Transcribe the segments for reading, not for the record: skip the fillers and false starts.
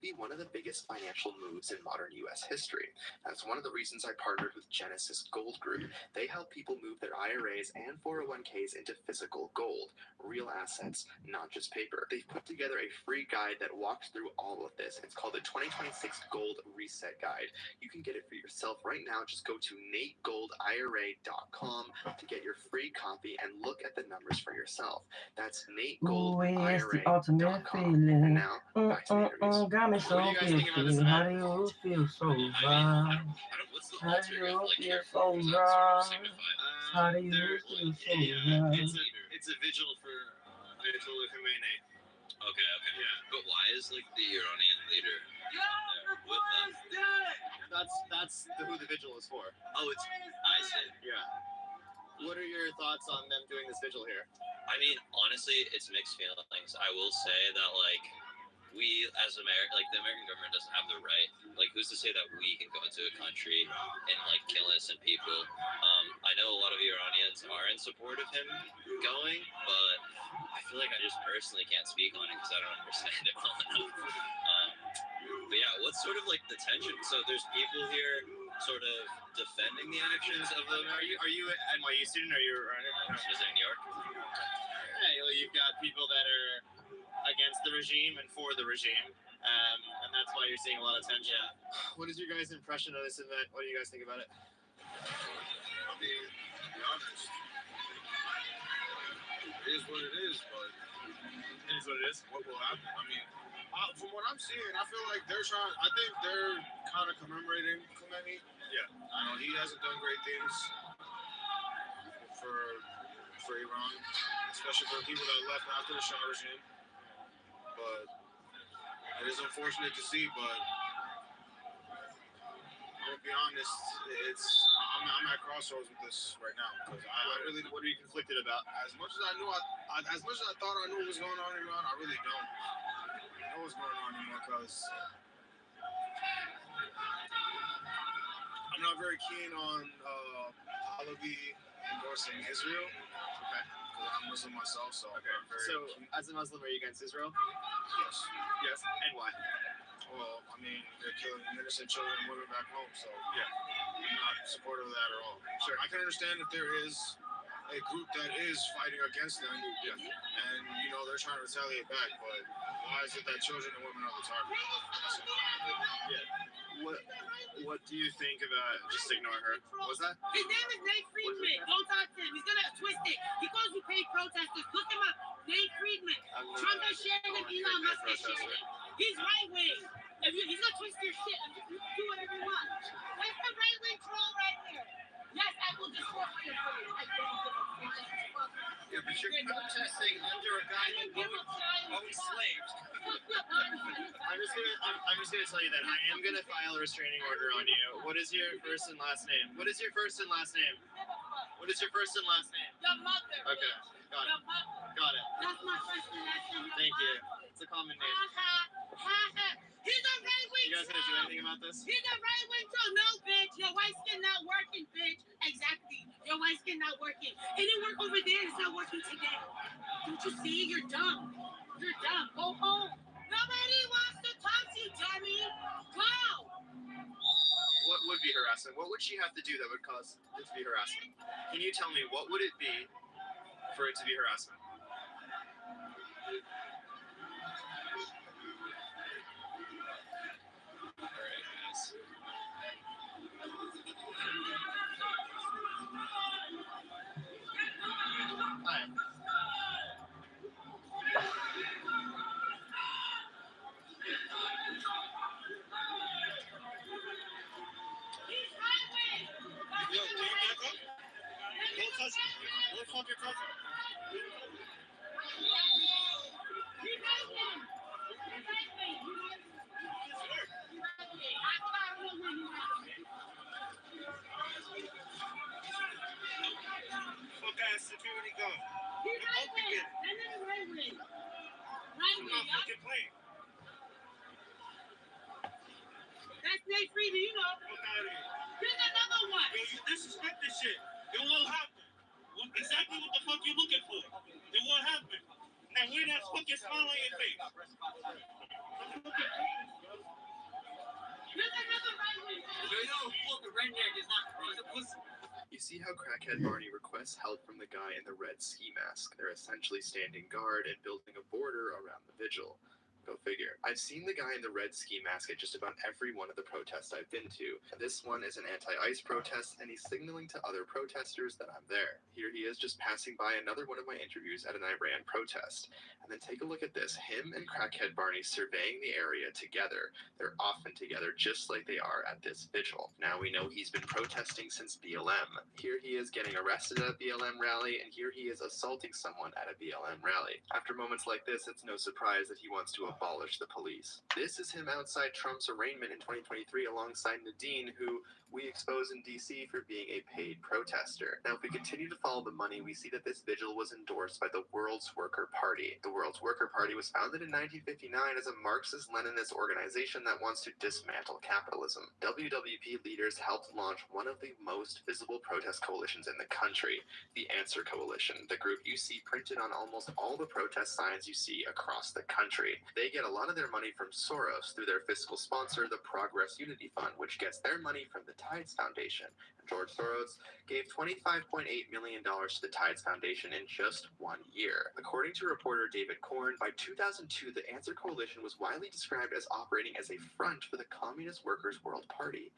be one of the biggest financial moves in modern U.S. history. That's one of the reasons I partnered with Genesis Gold Group. They help people move their IRAs and 401ks into physical gold, real assets, not just paper. They've put together a free guide that walks through all of this. It's called the 2026 Gold Reset Guide. You can get it for yourself right now. Just go to NateGoldIRA.com to get your free copy and look at the numbers for yourself. That's NateGoldIRA.com. And now, back to the interviews. Got me so guilty. How do you feel so right? How do you feel so right? How do you feel so right? It's a vigil for Ayatollah Khomeini. Okay. Yeah. But why is like the Iranian leader there with them? That's who the vigil is for. Oh, I see. Yeah. What are your thoughts on them doing this vigil here? I mean, honestly, it's mixed feelings. I will say that like we as America, like the American government doesn't have the right. Like, who's to say that we can go into a country and like kill innocent people? I know a lot of Iranians are in support of him going, but I feel like I just personally can't speak on it because I don't understand it well enough. But yeah, what's sort of like the tension? So there's people here sort of defending the actions of the American. Are you an NYU student or you're in New York? Hey, well, you've got people that are against the regime and for the regime, and that's why you're seeing a lot of tension. Yeah. What is your guys' impression of this event? What do you guys think about it? I mean, to be honest, it is what it is, but It is what it is. what will happen? I mean, from what I'm seeing, I feel like I think they're kind of commemorating Khomeini. Yeah. I know he hasn't done great things for Iran, especially for the people that left after the Shah regime. But it is unfortunate to see, but I'm gonna be honest, I'm at crossroads with this right now because I really. What are you conflicted about? As much as I knew, as much as I thought I knew what was going on in Iran, I really don't know what's going on anymore because I'm not very keen on Pahlavi endorsing Israel. Okay. Because I'm Muslim myself, so Okay. I'm very So, keen. as a Muslim, are you against Israel? Yes. Yes. And why? Well, I mean, they're killing innocent children and women back home, so Yeah. I'm not supportive of that at all. Sure. I can understand if there is a group that is fighting against them, Yeah. and they're trying to retaliate back, but why is it that children and women are the target? What do you think about? Just ignore her. What was that? His name is Nate Friedman. Don't talk to him. He's gonna twist it. He calls you paid protesters. Look him up. Nate Friedman. Trump has shared him. Elon Musk has shared him. He's right wing. He's gonna twist your shit. You do whatever you want. That's the right wing troll right there. Yes, I will destroy your footage. I don't give a fuck. Yeah, but you're protesting under a guy who owns slaves. I'm just gonna tell you that I am gonna file a restraining order on you. What is your first and last name? What is your first and last name? What is your first and last name? Your mother. Okay, got Your it. mother. Got it. That's my first and last name. Your Thank you. mother. It's a common name. He's a right wing You guys gonna do troll. anything about this? He's a right wing troll. No, bitch. Your white skin not working, bitch. Exactly. Your white skin not working. It didn't work over there. It's not working today. Don't you see? You're dumb. You're dumb. Go home. Nobody wants to talk to you, dummy. Go. What would be harassment? What would she have to do that would cause it to be harassment? Can you tell me what would it be for it to be harassment? All right, guys. Hi. He's right wing. Yo, can you back up? Don't touch me. Don't fucking touch me. He's right wing. He's right wing. I don't know when he's right wing. Fuck ass security guard. He's right wing. That nigga right wing. Right I'm wing, not y'all. fucking playing. That's Nate Friedman, you know. Fuck out of here. Here's another one. Yo, you disrespect this shit. It won't happen. Exactly what the fuck you looking for. It won't happen. Now hear that fucking smile on your face. You see how crackhead Barney requests help from the guy in the red ski mask. They're essentially standing guard and building a border around the vigil. Go figure. I've seen the guy in the red ski mask at just about every one of the protests I've been to. This one is an anti-ICE protest, and he's signaling to other protesters that I'm there. Here he is just passing by another one of my interviews at an Iran protest. And then take a look at this. Him and crackhead Barney surveying the area together. They're often together just like they are at this vigil. Now we know he's been protesting since BLM. Here he is getting arrested at a BLM rally, and here he is assaulting someone at a BLM rally. After moments like this, it's no surprise that he wants to abolish the police. This is him outside Trump's arraignment in 2023 alongside Nadine, who we expose in DC for being a paid protester. Now, if we continue to follow the money, we see that this vigil was endorsed by the World's Worker Party. The World's Worker Party was founded in 1959 as a Marxist-Leninist organization that wants to dismantle capitalism. WWP leaders helped launch one of the most visible protest coalitions in the country, the Answer Coalition, the group you see printed on almost all the protest signs you see across the country. They get a lot of their money from Soros through their fiscal sponsor, the Progress Unity Fund, which gets their money from the Tides Foundation. George Soros gave $25.8 million to the Tides Foundation in just 1 year. According to reporter David Korn, by 2002, the Answer Coalition was widely described as operating as a front for the Communist Workers' World Party.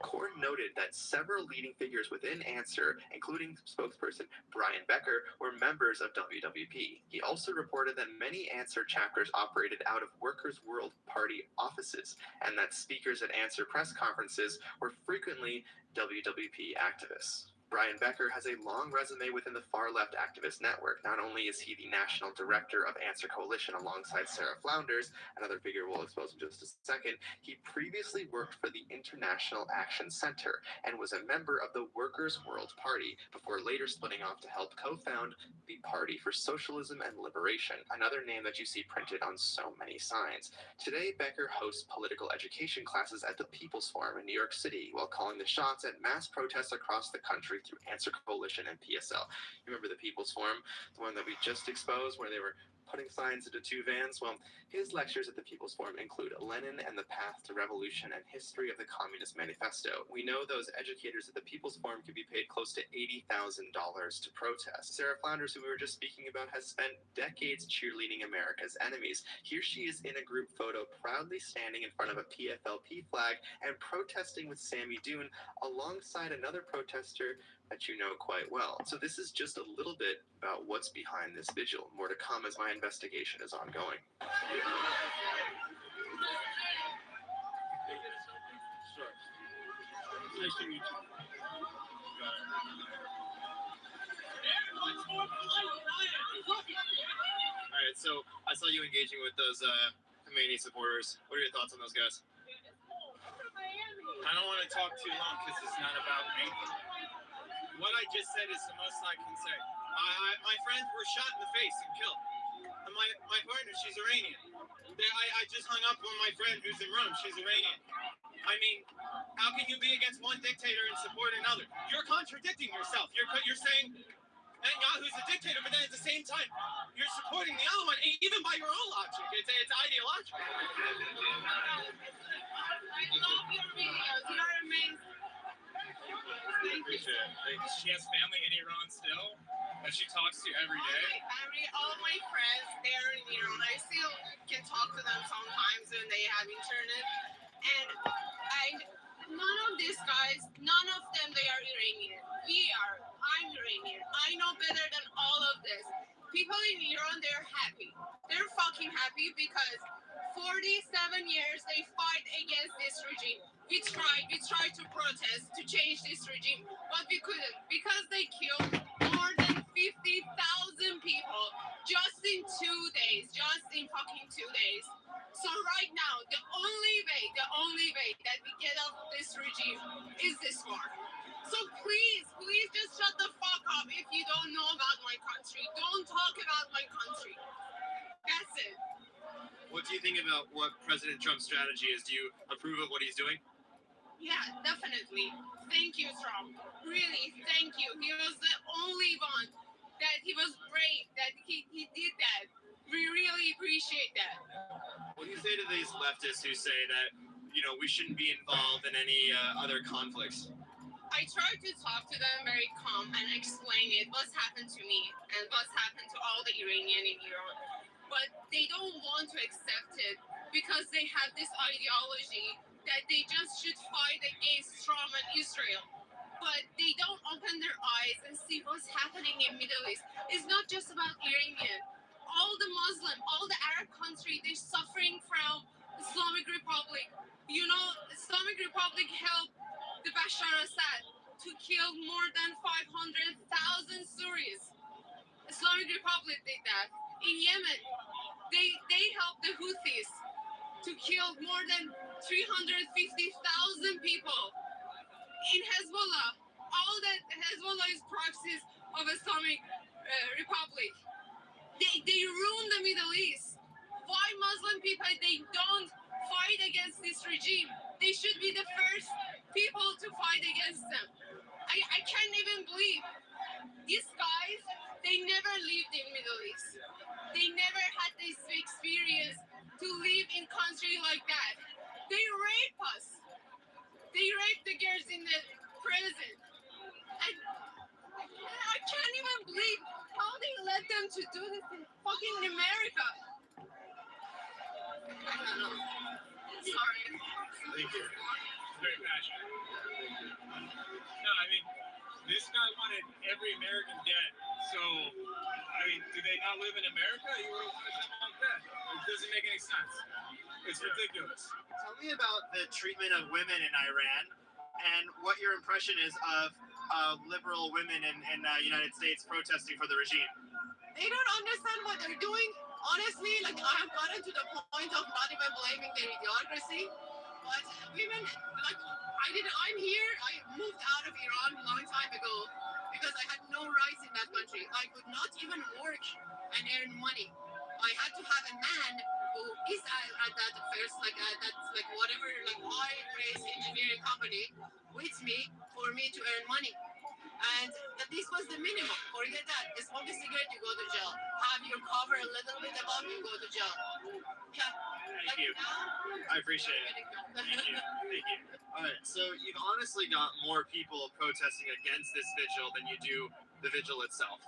Korn noted that several leading figures within Answer, including spokesperson Brian Becker, were members of WWP. He also reported that many Answer chapters operated out of Workers' World Party offices, and that speakers at Answer press conferences were frequently WWP activists. Brian Becker has a long resume within the far-left activist network. Not only is he the national director of Answer Coalition alongside Sarah Flounders, another figure we'll expose in just a second, he previously worked for the International Action Center and was a member of the Workers' World Party before later splitting off to help co-found the Party for Socialism and Liberation, another name that you see printed on so many signs. Today, Becker hosts political education classes at the People's Forum in New York City while calling the shots at mass protests across the country through Answer Coalition and PSL. You remember the People's Forum, the one that we just exposed where they were putting signs into two vans? Well, his lectures at the People's Forum include Lenin and the Path to Revolution and History of the Communist Manifesto. We know those educators at the People's Forum could be paid close to $80,000 to protest. Sarah Flounders, who we were just speaking about, has spent decades cheerleading America's enemies. Here she is in a group photo, proudly standing in front of a PFLP flag and protesting with Sammy Dune alongside another protester that you know quite well. So this is just a little bit about what's behind this vigil. More to come as my investigation is ongoing. Sure. Nice to meet you. Alright, so I saw you engaging with those Khomeini supporters. What are your thoughts on those guys? I don't want to talk too long because it's not about me. What I just said is the most I can say. My friends were shot in the face and killed. And my partner, she's Iranian. I just hung up on my friend who's in Rome. She's Iranian. I mean, how can you be against one dictator and support another? You're contradicting yourself. You're saying Netanyahu's a dictator, but then at the same time, you're supporting the other one, even by your own logic. It's ideological. I love your videos. You're amazing. Thank you. She has family in Iran still that she talks to every day. All my friends, they're in Iran. I still can talk to them sometimes when they have internet. And none of these guys, none of them, they are Iranian. I'm Iranian. I know better than all of this. People in Iran, they're happy. They're fucking happy because 47 years they fight against this regime. We tried to protest to change this regime, but we couldn't because they killed more than 50,000 people just in 2 days, fucking 2 days. So right now, the only way that we get off this regime is this war. So please just shut the fuck up if you don't know about my country. Don't talk about my country. That's it. What do you think about what President Trump's strategy is? Do you approve of what he's doing? Yeah, definitely. Thank you, Trump. Really, thank you. He was the only one that he was brave, that he did that. We really appreciate that. What do you say to these leftists who say that, we shouldn't be involved in any other conflicts? I tried to talk to them very calm and explain it, what's happened to me and what's happened to all the Iranian in Iran. But they don't want to accept it because they have this ideology that they just should fight against Trump and Israel. But they don't open their eyes and see what's happening in Middle East. It's not just about Iranian. All the Muslim, all the Arab country, they're suffering from Islamic Republic. You know, Islamic Republic helped the Bashar Assad to kill more than 500,000 Syrians. Islamic Republic did that. In Yemen, they helped the Houthis to kill more than 350,000 people. In Hezbollah, all that Hezbollah is proxies of Islamic Republic. They ruin the Middle East. Why Muslim people, they don't fight against this regime? They should be the first people to fight against them. I can't even believe these guys, they never lived in Middle East. They never had this experience to live in country like that. They rape us. They rape the girls in the prison. And I can't even believe how they let them to do this in fucking America. I don't know. Sorry. Thank you. Very passionate. No, I mean, this guy wanted every American dead. So, I mean, do they not live in America? You would have wanted them all dead. It doesn't make any sense. It's ridiculous. Tell me about the treatment of women in Iran and what your impression is of liberal women in the United States protesting for the regime. They don't understand what they're doing. Honestly, like I've gotten to the point of not even blaming their idiocracy. But women, like I'm here. I moved out of Iran a long time ago because I had no rights in that country. I could not even work and earn money. I had to have a man who is at that first, that's like whatever, like high-raised engineering company with me for me to earn money. And this was the minimum. Forget that. Smoke a cigarette, you go to jail. Have your cover a little bit above, you go to jail. Yeah. Thank you. I appreciate it. Thank you. Thank you. All right. So you've honestly got more people protesting against this vigil than you do the vigil itself.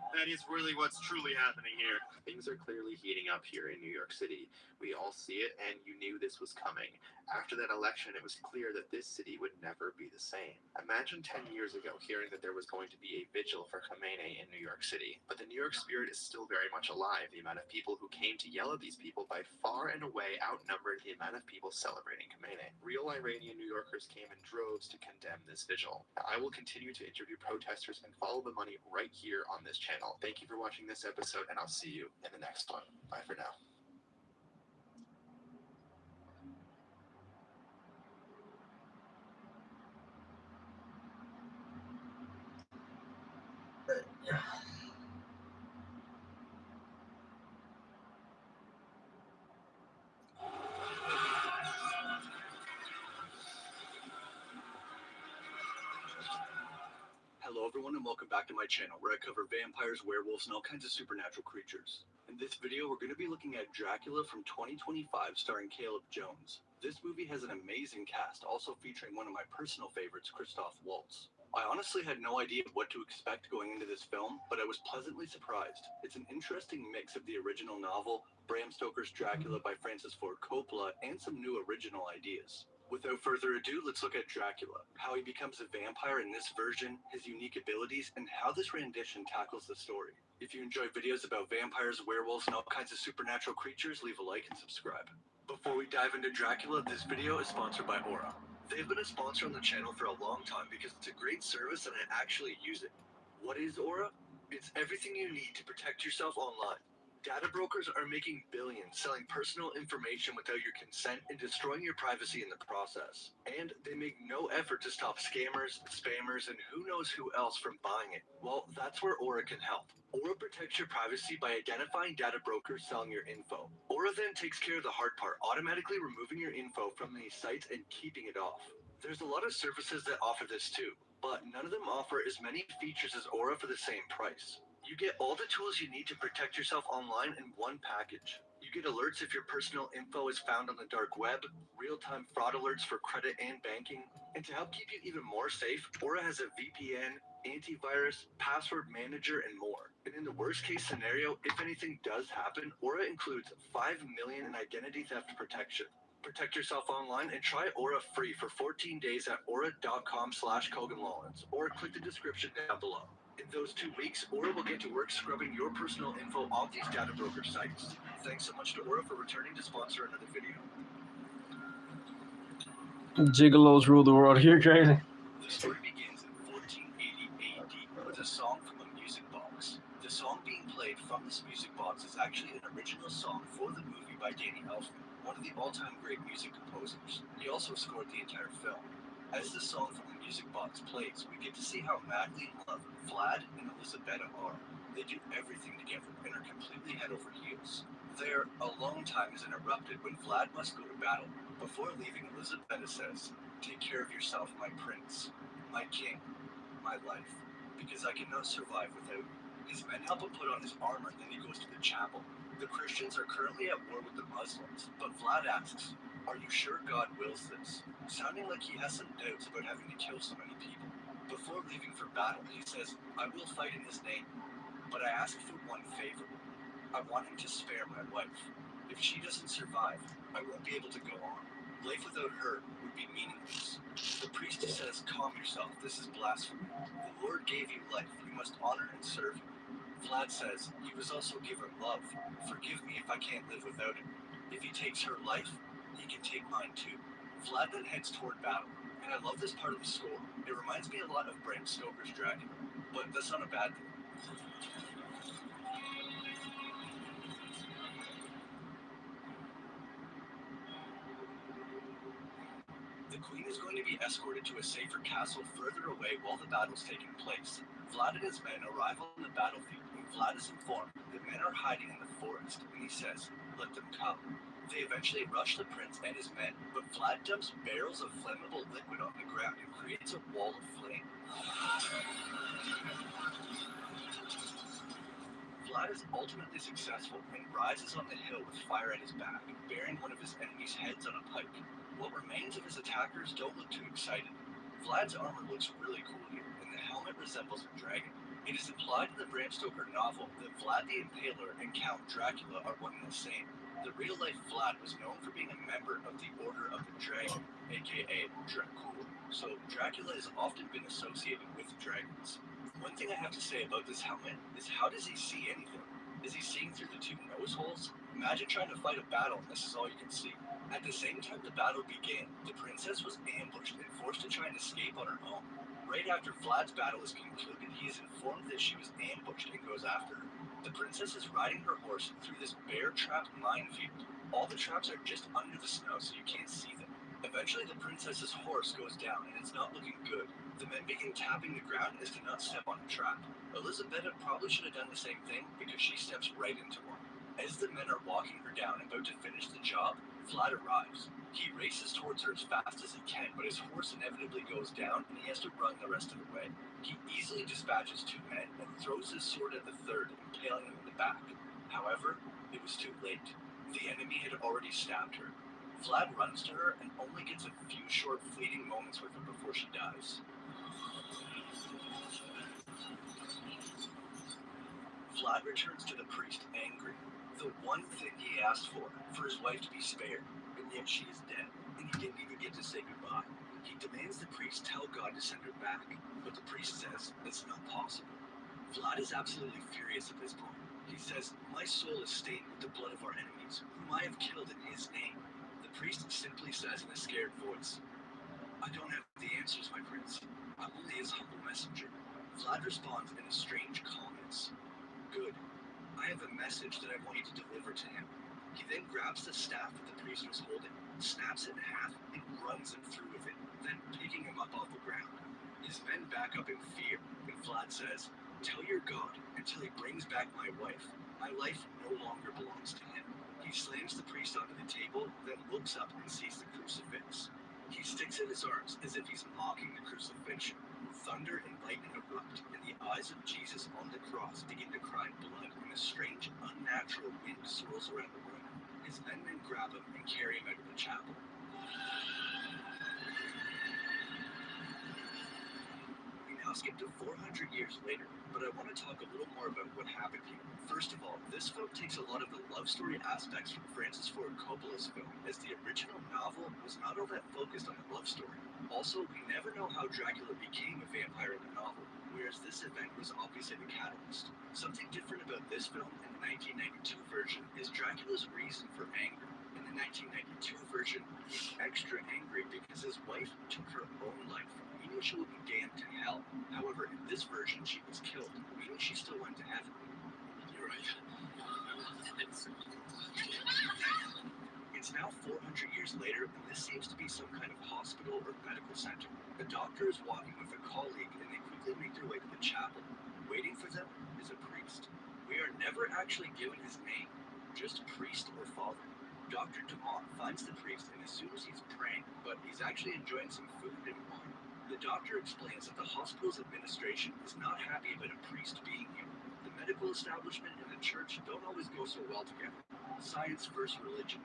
That is really what's truly happening here. Things are clearly heating up here in New York City. We all see it, and you knew this was coming. After that election, it was clear that this city would never be the same. Imagine 10 years ago hearing that there was going to be a vigil for Khamenei in New York City. But the New York spirit is still very much alive. The amount of people who came to yell at these people by far and away outnumbered the amount of people celebrating Khamenei. Real Iranian New Yorkers came in droves to condemn this vigil. Now, I will continue to interview protesters and follow the money right here on this channel. Thank you for watching this episode, and I'll see you in the next one. Bye for now. Hello everyone and welcome back to my channel where I cover vampires, werewolves, and all kinds of supernatural creatures. In this video we're going to be looking at Dracula from 2025 starring Caleb Jones. This movie has an amazing cast, also featuring one of my personal favorites, Christoph Waltz. I honestly had no idea what to expect going into this film, but I was pleasantly surprised. It's an interesting mix of the original novel, Bram Stoker's Dracula by Francis Ford Coppola, and some new original ideas. Without further ado, let's look at Dracula, how he becomes a vampire in this version, his unique abilities, and how this rendition tackles the story. If you enjoy videos about vampires, werewolves, and all kinds of supernatural creatures, leave a like and subscribe. Before we dive into Dracula, this video is sponsored by Aura. They've been a sponsor on the channel for a long time because it's a great service and I actually use it. What is Aura? It's everything you need to protect yourself online. Data brokers are making billions selling personal information without your consent and destroying your privacy in the process. And they make no effort to stop scammers, spammers, and who knows who else from buying it. Well, that's where Aura can help. Aura protects your privacy by identifying data brokers selling your info. Aura then takes care of the hard part, automatically removing your info from these sites and keeping it off. There's a lot of services that offer this too, but none of them offer as many features as Aura for the same price. You get all the tools you need to protect yourself online in one package. You get alerts if your personal info is found on the dark web, real-time fraud alerts for credit and banking, and to help keep you even more safe, Aura has a VPN, antivirus, password manager, and more. And in the worst case scenario, if anything does happen, Aura includes 5 million in identity theft protection. Protect yourself online and try Aura free for 14 days at aura.com/KoganLawrence or click the description down below. In those 2 weeks, Aura will get to work scrubbing your personal info off these data broker sites. Thanks so much to Aura for returning to sponsor another video. Gigolos rule the world. You're crazy. The story begins in 1480 AD with a song from a music box. The song being played from this music box is actually an original song for the movie by Danny Elfman, one of the all-time great music composers. He also scored the entire film. As the song from the music box plays, we get to see how madly in love Vlad and Elizabeth are. They do everything together and are completely head over heels. Their alone time is interrupted when Vlad must go to battle. Before leaving, Elizabeth says, "Take care of yourself, my prince, my king, my life, because I cannot survive without you." His men help him put on his armor, then he goes to the chapel. The Christians are currently at war with the Muslims, but Vlad asks, "Are you sure God wills this?" Sounding like he has some doubts about having to kill so many people. Before leaving for battle, he says, "I will fight in his name, but I ask for one favor. I want him to spare my wife. If she doesn't survive, I won't be able to go on. Life without her would be meaningless." The priest says, "Calm yourself, this is blasphemy. The Lord gave you life, you must honor and serve him." Vlad says, "He was also given love. Forgive me if I can't live without him. If he takes her life, he can take mine too." Vlad then heads toward battle, and I love this part of the score. It reminds me a lot of Bram Stoker's Dracula, but that's not a bad thing. The queen is going to be escorted to a safer castle further away while the battle's taking place. Vlad and his men arrive on the battlefield, and Vlad is informed the men are hiding in the forest, and he says, "Let them come." They eventually rush the prince and his men, but Vlad dumps barrels of flammable liquid on the ground and creates a wall of flame. Vlad is ultimately successful and rises on the hill with fire at his back, bearing one of his enemies' heads on a pike. What remains of his attackers don't look too excited. Vlad's armor looks really cool here, and the helmet resembles a dragon. It is implied in the Bram Stoker novel that Vlad the Impaler and Count Dracula are one and the same. The real-life Vlad was known for being a member of the Order of the Dragon, aka Dracul, so Dracula has often been associated with dragons. One thing I have to say about this helmet is how does he see anything? Is he seeing through the two nose holes? Imagine trying to fight a battle and this is all you can see. At the same time the battle began, the princess was ambushed and forced to try and escape on her own. Right after Vlad's battle is concluded, he is informed that she was ambushed and goes after her. The princess is riding her horse through this bear-trapped minefield. All the traps are just under the snow so you can't see them. Eventually the princess's horse goes down and it's not looking good. The men begin tapping the ground as to not step on a trap. Elizabeth probably should have done the same thing because she steps right into one. As the men are walking her down and about to finish the job, Vlad arrives. He races towards her as fast as he can, but his horse inevitably goes down and he has to run the rest of the way. He easily dispatches two men and throws his sword at the third, impaling him in the back. However, it was too late. The enemy had already stabbed her. Vlad runs to her and only gets a few short fleeting moments with her before she dies. Vlad returns to the priest angry. The one thing he asked for his wife to be spared, and yet she is dead, and he didn't even get to say goodbye. He demands the priest tell God to send her back, but the priest says it's not possible. Vlad is absolutely furious at this point. He says, "My soul is stained with the blood of our enemies, whom I have killed in his name." The priest simply says in a scared voice, "I don't have the answers, my prince. I'm only his humble messenger." Vlad responds in a strange calmness. "Good. I have a message that I want you to deliver to him." He then grabs the staff that the priest was holding, snaps it in half, and runs him through with it, then picking him up off the ground. His men back up in fear, and Vlad says, "Tell your God until he brings back my wife. My life no longer belongs to him." He slams the priest onto the table, then looks up and sees the crucifix. He sticks out his arms as if he's mocking the crucifixion. Thunder and lightning erupt, and the eyes of Jesus on the cross begin to cry blood, and a strange, unnatural wind swirls around the room. His men then grab him and carry him out of the chapel. We now skip to 400 years later, but I want to talk a little more about what happened here. First of all, this film takes a lot of the love story aspects from Francis Ford Coppola's film, as the original novel was not all that focused on the love story. Also, we never know how Dracula became a vampire in the novel, whereas this event was obviously the catalyst. Something different about this film in the 1992 version is Dracula's reason for anger. In the 1992 version, he's extra angry because his wife took her own life, meaning she will be damned to hell. However, in this version, she was killed, meaning she still went to heaven. You're right. It's now 400 years later, and this seems to be some kind of hospital or medical center. The doctor is walking with a colleague, and they quickly make their way to the chapel. Waiting for them is a priest. We are never actually given his name, just priest or father. Dr. Dumont finds the priest and assumes he's praying, but he's actually enjoying some food and wine. The doctor explains that the hospital's administration is not happy about a priest being here. The medical establishment and the church don't always go so well together. Science versus religion.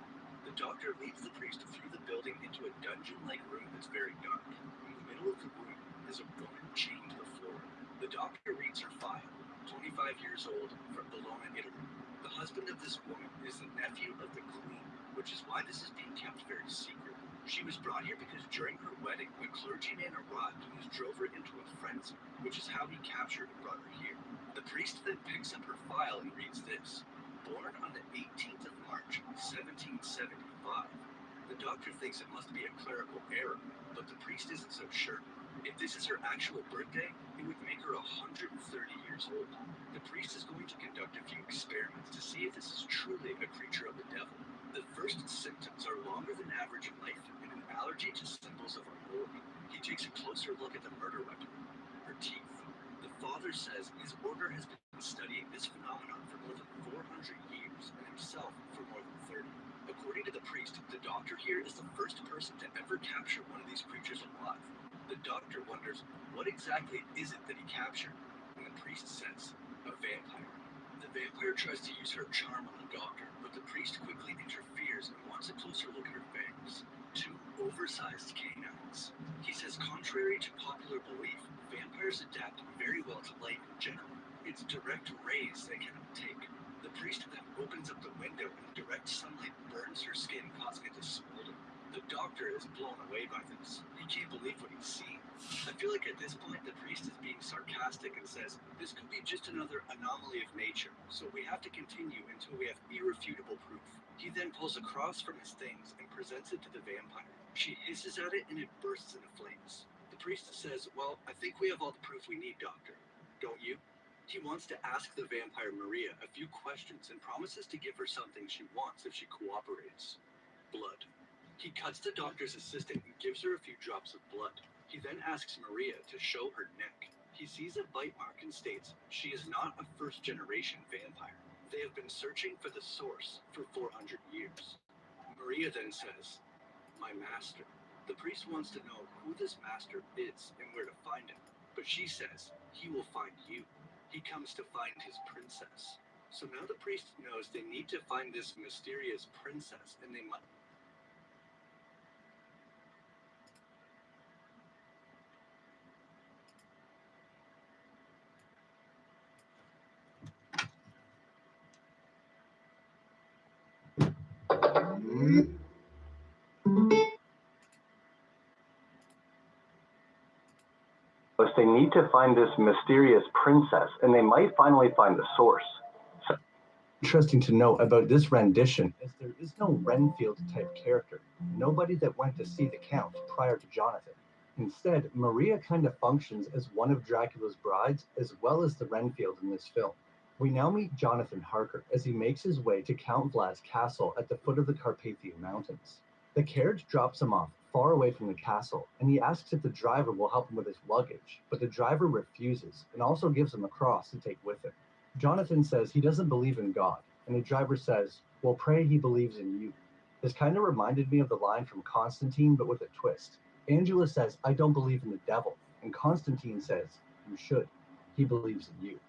The doctor leads the priest through the building into a dungeon-like room that's very dark. In the middle of the room is a woman chained to the floor. The doctor reads her file, 25 years old, from Bologna, Italy. The husband of this woman is the nephew of the queen, which is why this is being kept very secret. She was brought here because during her wedding, a clergyman arrived who drove her into a frenzy, which is how he captured and brought her here. The priest then picks up her file and reads this. Born on the 18th of March, 1775. The doctor thinks it must be a clerical error, but the priest isn't so sure. If this is her actual birthday, it would make her 130 years old. The priest is going to conduct a few experiments to see if this is truly a creature of the devil. The first symptoms are longer than average in life and an allergy to symbols of our Lord. He takes a closer look at the murder weapon, her teeth. The father says his order has been studying this phenomenon for more than 400 years and himself for more than 30. According to the priest, the doctor here is the first person to ever capture one of these creatures alive. The doctor wonders, what exactly is it that he captured? And the priest says, a vampire. The vampire tries to use her charm on the doctor, but the priest quickly interferes and wants a closer look at her fangs. 2 oversized canines. He says, contrary to popular belief, vampires adapt very well to light in general. It's direct rays they cannot take. The priest then opens up the window and direct sunlight burns her skin, causing it to smolder. The doctor is blown away by this. He can't believe what he's seen. I feel like at this point the priest is being sarcastic and says, this could be just another anomaly of nature, so we have to continue until we have irrefutable proof. He then pulls a cross from his things and presents it to the vampire. She hisses at it and it bursts into flames. The priest says, well, I think we have all the proof we need, doctor. Don't you? He wants to ask the vampire Maria a few questions and promises to give her something she wants if she cooperates. Blood. He cuts the doctor's assistant and gives her a few drops of blood. He then asks Maria to show her neck. He sees a bite mark and states she is not a first-generation vampire. They have been searching for the source for 400 years. Maria then says, my master. The priest wants to know who this master is and where to find him. But she says, he will find you. He comes to find his princess. So now the priest knows they need to find this mysterious princess, and they must. They need to find this mysterious princess, and they might finally find the source. So interesting to know about this rendition is there is no Renfield type character, nobody that went to see the Count prior to Jonathan. Instead, Maria kind of functions as one of Dracula's brides as well as the Renfield in this film. We now meet Jonathan Harker as he makes his way to Count Vlad's castle at the foot of the Carpathian Mountains. The carriage drops him off far away from the castle, and he asks if the driver will help him with his luggage, but the driver refuses and also gives him a cross to take with him. Jonathan says he doesn't believe in God, and the driver says, well, pray he believes in you. This kind of reminded me of the line from Constantine, but with a twist. Angela says, I don't believe in the devil, and Constantine says, you should. He believes in you.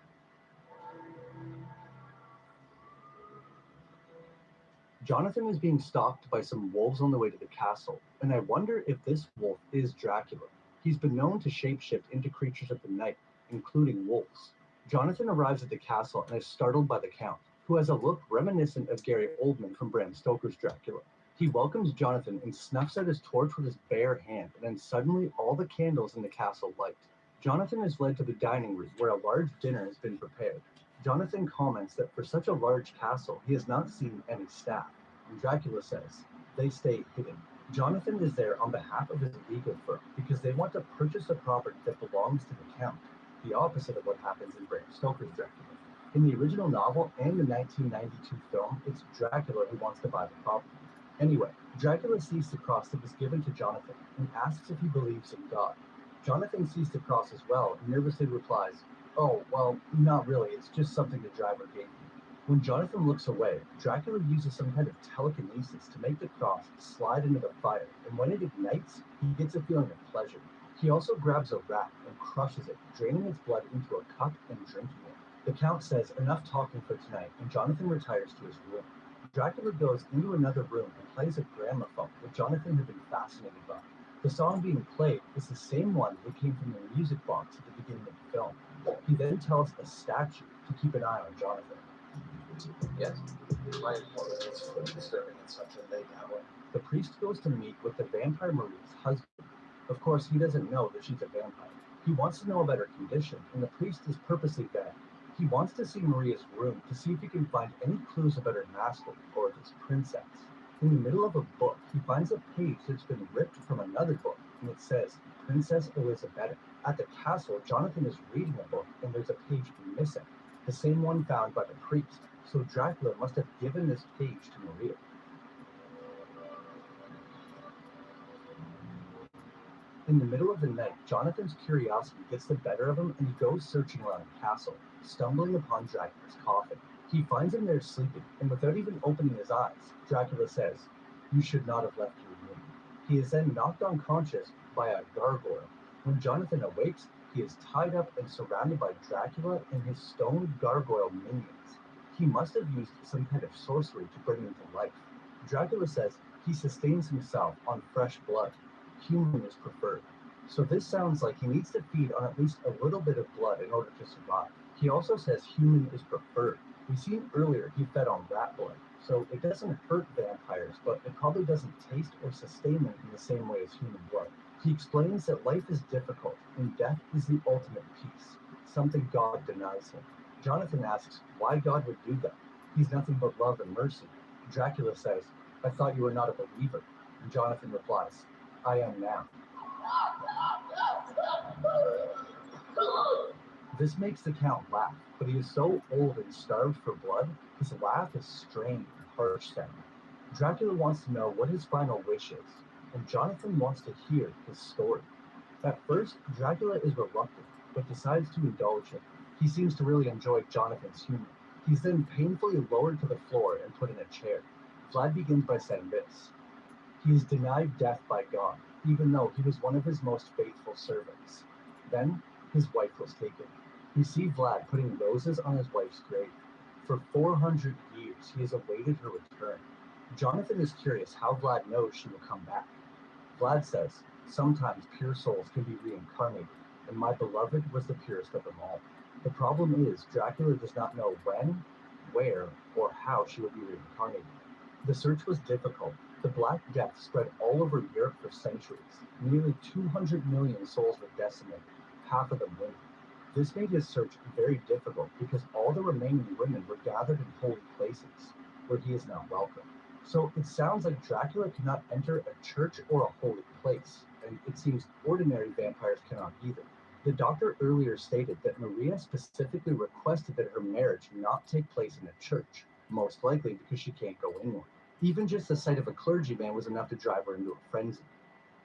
Jonathan is being stalked by some wolves on the way to the castle, and I wonder if this wolf is Dracula. He's been known to shapeshift into creatures of the night, including wolves. Jonathan arrives at the castle and is startled by the Count, who has a look reminiscent of Gary Oldman from Bram Stoker's Dracula. He welcomes Jonathan and snuffs out his torch with his bare hand, and then suddenly all the candles in the castle light. Jonathan is led to the dining room where a large dinner has been prepared. Jonathan comments that for such a large castle, he has not seen any staff, and Dracula says, they stay hidden. Jonathan is there on behalf of his legal firm because they want to purchase a property that belongs to the Count, the opposite of what happens in Bram Stoker's Dracula. In the original novel and the 1992 film, it's Dracula who wants to buy the property. Anyway, Dracula sees the cross that was given to Jonathan and asks if he believes in God. Jonathan sees the cross as well and nervously replies, "Oh, well, not really, it's just something the driver gave me." When Jonathan looks away, Dracula uses some kind of telekinesis to make the cross slide into the fire, and when it ignites, he gets a feeling of pleasure. He also grabs a rat and crushes it, draining its blood into a cup and drinking it. The Count says enough talking for tonight, and Jonathan retires to his room. Dracula goes into another room and plays a gramophone that Jonathan had been fascinated by. The song being played is the same one that came from the music box at the beginning of the film. He then tells a statue to keep an eye on Jonathan. Yes. My apologies for disturbing in such a late hour. The priest goes to meet with the vampire Maria's husband. Of course, he doesn't know that she's a vampire. He wants to know about her condition, and the priest is purposely vague. He wants to see Maria's room to see if he can find any clues about her master or this princess. In the middle of a book, he finds a page that's been ripped from another book, and it says, Princess Elizabeth. At the castle, Jonathan is reading a book, and there's a page missing, the same one found by the priest. So Dracula must have given this page to Maria. In the middle of the night, Jonathan's curiosity gets the better of him and he goes searching around the castle, stumbling upon Dracula's coffin. He finds him there sleeping, and without even opening his eyes, Dracula says, "You should not have left your room." He is then knocked unconscious by a gargoyle. When Jonathan awakes, he is tied up and surrounded by Dracula and his stone gargoyle minions. He must have used some kind of sorcery to bring him to life. Dracula says he sustains himself on fresh blood. Human is preferred. So this sounds like he needs to feed on at least a little bit of blood in order to survive. He also says human is preferred. We seen earlier he fed on rat blood, so it doesn't hurt vampires, but it probably doesn't taste or sustain them in the same way as human blood. He explains that life is difficult and death is the ultimate peace, something God denies him. Jonathan asks why God would do that. He's nothing but love and mercy. Dracula says, "I thought you were not a believer." And Jonathan replies, "I am now." This makes the Count laugh, but he is so old and starved for blood, his laugh is strained and harsh sounding. Dracula wants to know what his final wish is, and Jonathan wants to hear his story. At first, Dracula is reluctant, but decides to indulge him. He seems to really enjoy Jonathan's humor. He's then painfully lowered to the floor and put in a chair. Vlad begins by saying this: "He is denied death by God, even though he was one of his most faithful servants." Then, his wife was taken. We see Vlad putting roses on his wife's grave. For 400 years, he has awaited her return. Jonathan is curious how Vlad knows she will come back. Vlad says, "Sometimes pure souls can be reincarnated, and my beloved was the purest of them all." The problem is, Dracula does not know when, where, or how she will be reincarnated. The search was difficult. The Black Death spread all over Europe for centuries. Nearly 200 million souls were decimated, half of them women. This made his search very difficult because all the remaining women were gathered in holy places, where he is not welcome. So it sounds like Dracula cannot enter a church or a holy place, and it seems ordinary vampires cannot either. The doctor earlier stated that Maria specifically requested that her marriage not take place in a church, most likely because she can't go in one. Even just the sight of a clergyman was enough to drive her into a frenzy.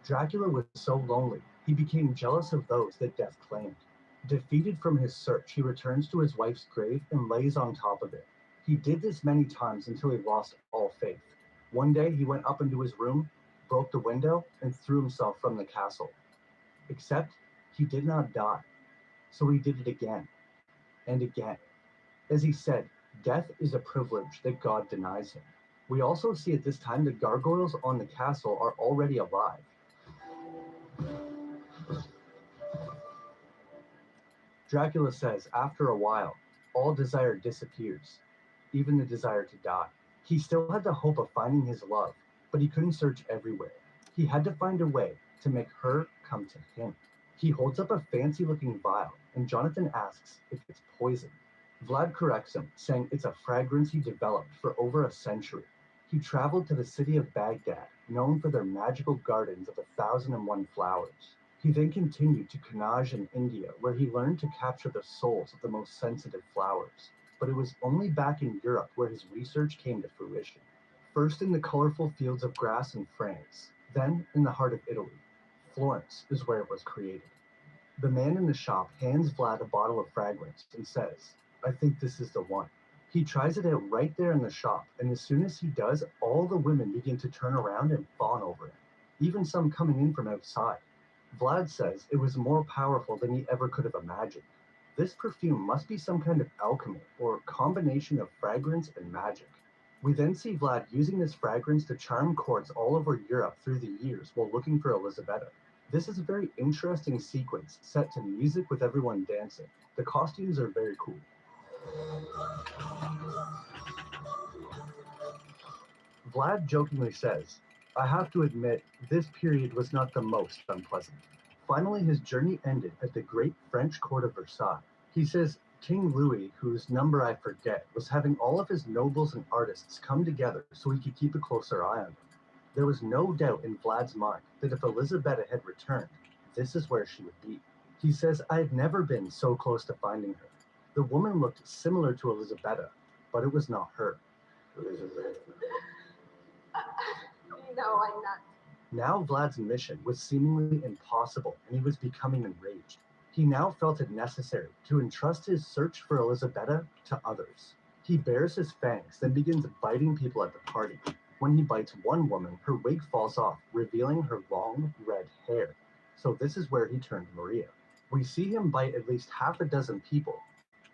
Dracula was so lonely, he became jealous of those that death claimed. Defeated from his search, he returns to his wife's grave and lays on top of it. He did this many times until he lost all faith. One day he went up into his room, broke the window, and threw himself from the castle. Except he did not die. So he did it again and again. As he said, death is a privilege that God denies him. We also see at this time the gargoyles on the castle are already alive. Dracula says after a while, all desire disappears, even the desire to die. He still had the hope of finding his love, but he couldn't search everywhere. He had to find a way to make her come to him. He holds up a fancy-looking vial, and Jonathan asks if it's poison. Vlad corrects him, saying it's a fragrance he developed for over a century. He traveled to the city of Baghdad, known for their magical gardens of 1,001 flowers. He then continued to Kannauj in India, where he learned to capture the souls of the most sensitive flowers. But it was only back in Europe where his research came to fruition. First in the colorful fields of grass in France, then in the heart of Italy. Florence is where it was created. The man in the shop hands Vlad a bottle of fragrance and says, "I think this is the one." He tries it out right there in the shop, and as soon as he does, all the women begin to turn around and fawn over him, even some coming in from outside. Vlad says it was more powerful than he ever could have imagined. This perfume must be some kind of alchemy or combination of fragrance and magic. We then see Vlad using this fragrance to charm courts all over Europe through the years while looking for Elisabetta. This is a very interesting sequence set to music with everyone dancing. The costumes are very cool. Vlad jokingly says, "I have to admit, this period was not the most unpleasant." Finally, his journey ended at the great French court of Versailles. He says King Louis, whose number I forget, was having all of his nobles and artists come together so he could keep a closer eye on them. There was no doubt in Vlad's mind that if Elisabetta had returned, this is where she would be. He says, "I had never been so close to finding her. The woman looked similar to Elisabetta, but it was not her." No, I'm not. Now Vlad's mission was seemingly impossible, and he was becoming enraged. He now felt it necessary to entrust his search for Elisabetta to others. He bares his fangs, then begins biting people at the party. When he bites one woman, her wig falls off, revealing her long, red hair. So this is where he turned Maria. We see him bite at least half a dozen people,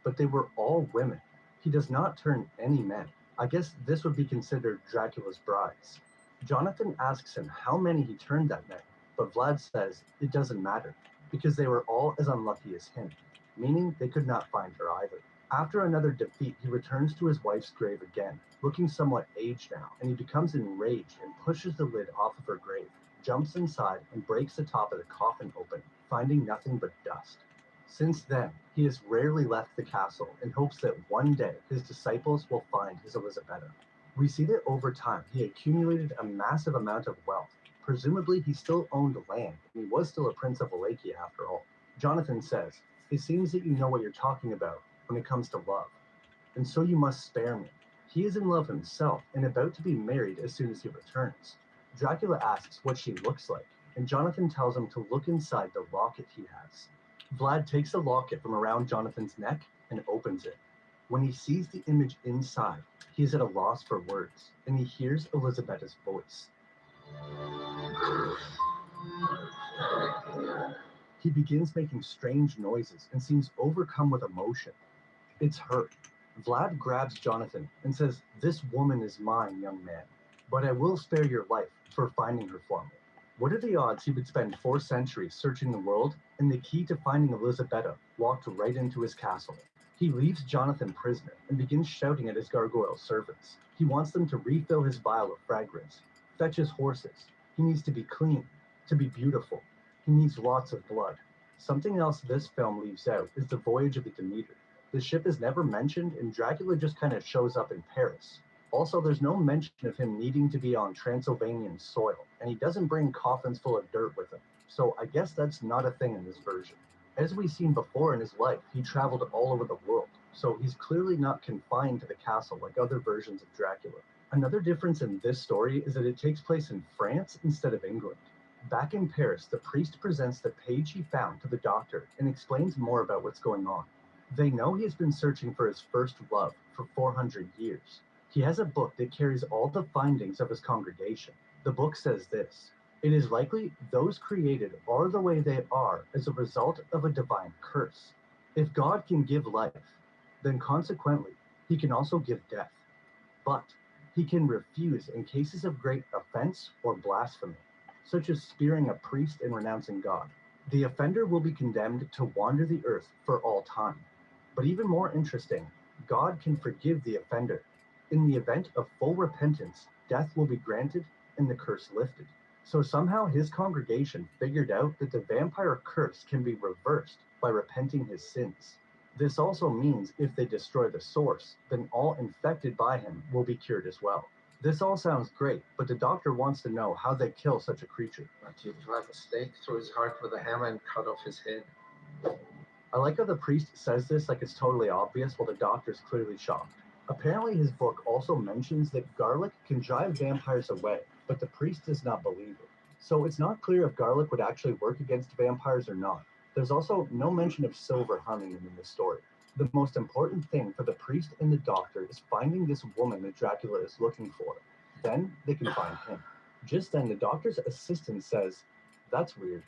but they were all women. He does not turn any men. I guess this would be considered Dracula's brides. Jonathan asks him how many he turned that night, but Vlad says it doesn't matter, because they were all as unlucky as him, meaning they could not find her either. After another defeat, he returns to his wife's grave again, looking somewhat aged now, and he becomes enraged and pushes the lid off of her grave, jumps inside, and breaks the top of the coffin open, finding nothing but dust. Since then, he has rarely left the castle in hopes that one day his disciples will find his Elisabetta. We see that over time, he accumulated a massive amount of wealth. Presumably, he still owned land, and he was still a prince of Wallachia after all. Jonathan says, "It seems that you know what you're talking about when it comes to love, and so you must spare me." He is in love himself and about to be married as soon as he returns. Dracula asks what she looks like, and Jonathan tells him to look inside the locket he has. Vlad takes the locket from around Jonathan's neck and opens it. When he sees the image inside, he is at a loss for words, and he hears Elisabetta's voice. He begins making strange noises and seems overcome with emotion. It's her. Vlad grabs Jonathan and says, "This woman is mine, young man, but I will spare your life for finding her for me." What are the odds he would spend 4 centuries searching the world, and the key to finding Elisabetta walked right into his castle? He leaves Jonathan prisoner and begins shouting at his gargoyle servants. He wants them to refill his vial of fragrance, fetch his horses. He needs to be clean, to be beautiful. He needs lots of blood. Something else this film leaves out is the voyage of the Demeter. The ship is never mentioned, and Dracula just kind of shows up in Paris. Also, there's no mention of him needing to be on Transylvanian soil, and he doesn't bring coffins full of dirt with him. So I guess that's not a thing in this version. As we've seen before in his life, he traveled all over the world, so he's clearly not confined to the castle like other versions of Dracula. Another difference in this story is that it takes place in France instead of England. Back in Paris, the priest presents the page he found to the doctor and explains more about what's going on. They know he has been searching for his first love for 400 years. He has a book that carries all the findings of his congregation. The book says this: "It is likely those created are the way they are as a result of a divine curse. If God can give life, then consequently, he can also give death. But He can refuse in cases of great offense or blasphemy, such as spearing a priest and renouncing God. The offender will be condemned to wander the earth for all time. But even more interesting, God can forgive the offender. In the event of full repentance, death will be granted and the curse lifted. So somehow his congregation figured out that the vampire curse can be reversed by repenting his sins. This also means if they destroy the source, then all infected by him will be cured as well. This all sounds great, but the doctor wants to know how they kill such a creature. Do you drive a stake through his heart with a hammer and cut off his head? I like how the priest says this like it's totally obvious while the doctor's clearly shocked. Apparently his book also mentions that garlic can drive vampires away, but the priest does not believe it. So it's not clear if garlic would actually work against vampires or not. There's also no mention of silver harming them in this story. The most important thing for the priest and the doctor is finding this woman that Dracula is looking for. Then they can find him. Just then the doctor's assistant says, "That's weird.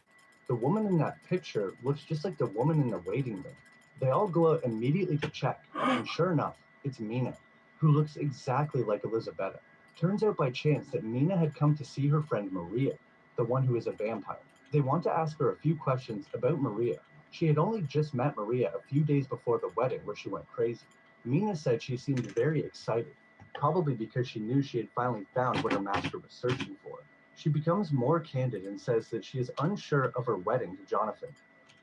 The woman in that picture looks just like the woman in the waiting room." They all go out immediately to check, and sure enough, it's Mina, who looks exactly like Elisabetta. Turns out by chance that Mina had come to see her friend Maria, the one who is a vampire. They want to ask her a few questions about Maria. She had only just met Maria a few days before the wedding where she went crazy. Mina said she seemed very excited, probably because she knew she had finally found what her master was searching for. She becomes more candid and says that she is unsure of her wedding to Jonathan.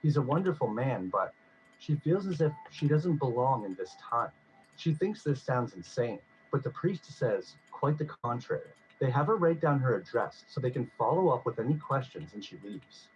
He's a wonderful man, but she feels as if she doesn't belong in this time. She thinks this sounds insane, but the priest says quite the contrary. They have her write down her address so they can follow up with any questions, and she leaves.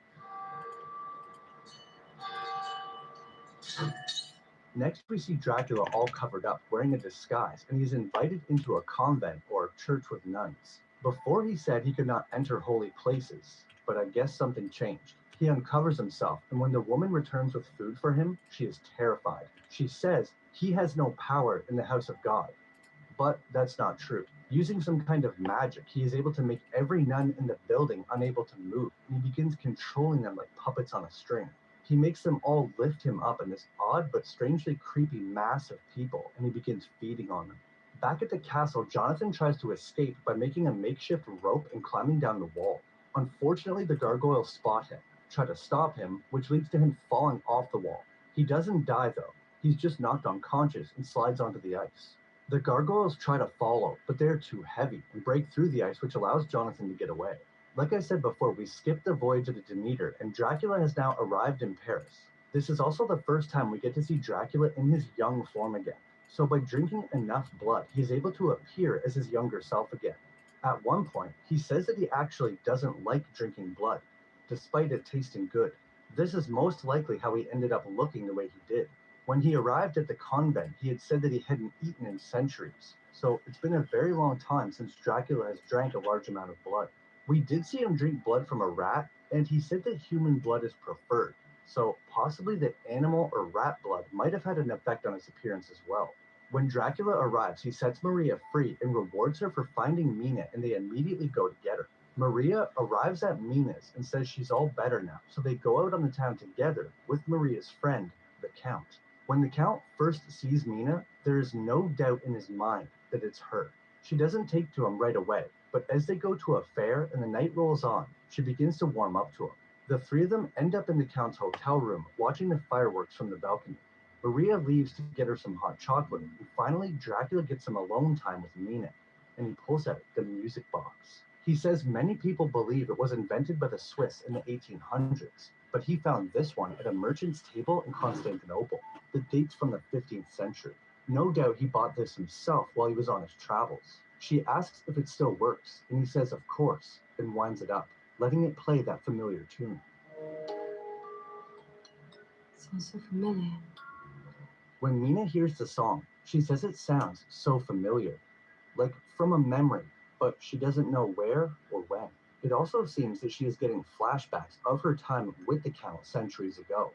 Next, we see Dracula all covered up, wearing a disguise, and he's invited into a convent or church with nuns. Before he said he could not enter holy places, but I guess something changed. He uncovers himself, and when the woman returns with food for him, she is terrified. She says he has no power in the house of God. But that's not true. Using some kind of magic, he is able to make every nun in the building unable to move, and he begins controlling them like puppets on a string. He makes them all lift him up in this odd but strangely creepy mass of people, and he begins feeding on them. Back at the castle, Jonathan tries to escape by making a makeshift rope and climbing down the wall. Unfortunately, the gargoyles spot him, try to stop him, which leads to him falling off the wall. He doesn't die though. He's just knocked unconscious and slides onto the ice. The gargoyles try to follow, but they're too heavy and break through the ice, which allows Jonathan to get away. Like I said before, we skipped the voyage of the Demeter, and Dracula has now arrived in Paris. This is also the first time we get to see Dracula in his young form again. So by drinking enough blood, he is able to appear as his younger self again. At one point, he says that he actually doesn't like drinking blood, despite it tasting good. This is most likely how he ended up looking the way he did. When he arrived at the convent, he had said that he hadn't eaten in centuries, so it's been a very long time since Dracula has drank a large amount of blood. We did see him drink blood from a rat, and he said that human blood is preferred, so possibly that animal or rat blood might have had an effect on his appearance as well. When Dracula arrives, he sets Maria free and rewards her for finding Mina, and they immediately go to get her. Maria arrives at Mina's and says she's all better now, so they go out on the town together with Maria's friend, the Count. When the Count first sees Mina, there is no doubt in his mind that it's her. She doesn't take to him right away, but as they go to a fair and the night rolls on, she begins to warm up to him. The three of them end up in the Count's hotel room, watching the fireworks from the balcony. Maria leaves to get her some hot chocolate, and finally Dracula gets some alone time with Mina, and he pulls out the music box. He says many people believe it was invented by the Swiss in the 1800s, but he found this one at a merchant's table in Constantinople. That dates from the 15th century. No doubt he bought this himself while he was on his travels. She asks if it still works, and he says of course, and winds it up, letting it play that familiar tune. Sounds so familiar. When Mina hears the song, she says it sounds so familiar, like from a memory, but she doesn't know where or when. It also seems that she is getting flashbacks of her time with the Count centuries ago.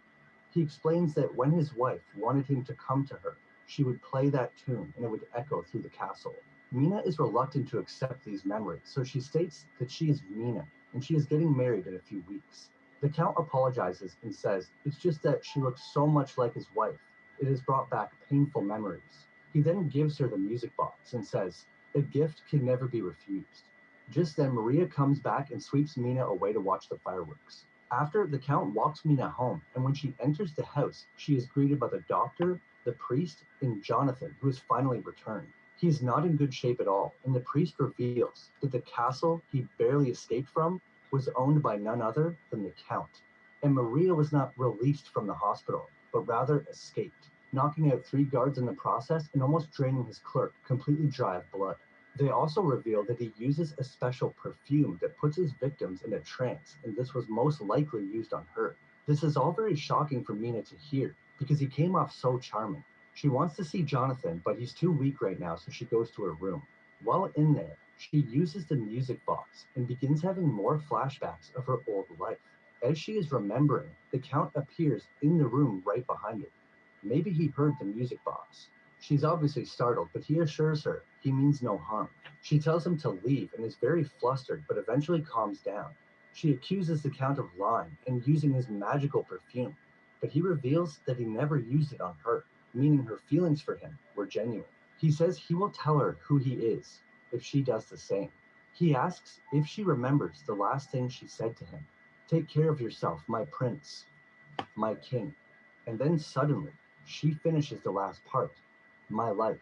He explains that when his wife wanted him to come to her, she would play that tune and it would echo through the castle. Mina is reluctant to accept these memories, so she states that she is Mina and she is getting married in a few weeks. The Count apologizes and says it's just that she looks so much like his wife. It has brought back painful memories. He then gives her the music box and says, A gift can never be refused. Just then, Maria comes back and sweeps Mina away to watch the fireworks. After, the Count walks Mina home, and when she enters the house, she is greeted by the doctor, the priest, and Jonathan, who has finally returned. He is not in good shape at all, and the priest reveals that the castle he barely escaped from was owned by none other than the Count. And Maria was not released from the hospital, but rather escaped, knocking out 3 guards in the process and almost draining his clerk completely dry of blood. They also reveal that he uses a special perfume that puts his victims in a trance, and this was most likely used on her. This is all very shocking for Mina to hear, because he came off so charming. She wants to see Jonathan, but he's too weak right now, so she goes to her room. While in there, she uses the music box and begins having more flashbacks of her old life. As she is remembering, the Count appears in the room right behind her. Maybe he heard the music box. She's obviously startled, but he assures her he means no harm. She tells him to leave and is very flustered, but eventually calms down. She accuses the Count of lying and using his magical perfume, but he reveals that he never used it on her, meaning her feelings for him were genuine. He says he will tell her who he is if she does the same. He asks if she remembers the last thing she said to him. "Take care of yourself, my prince, my king." And then suddenly, she finishes the last part. "My life,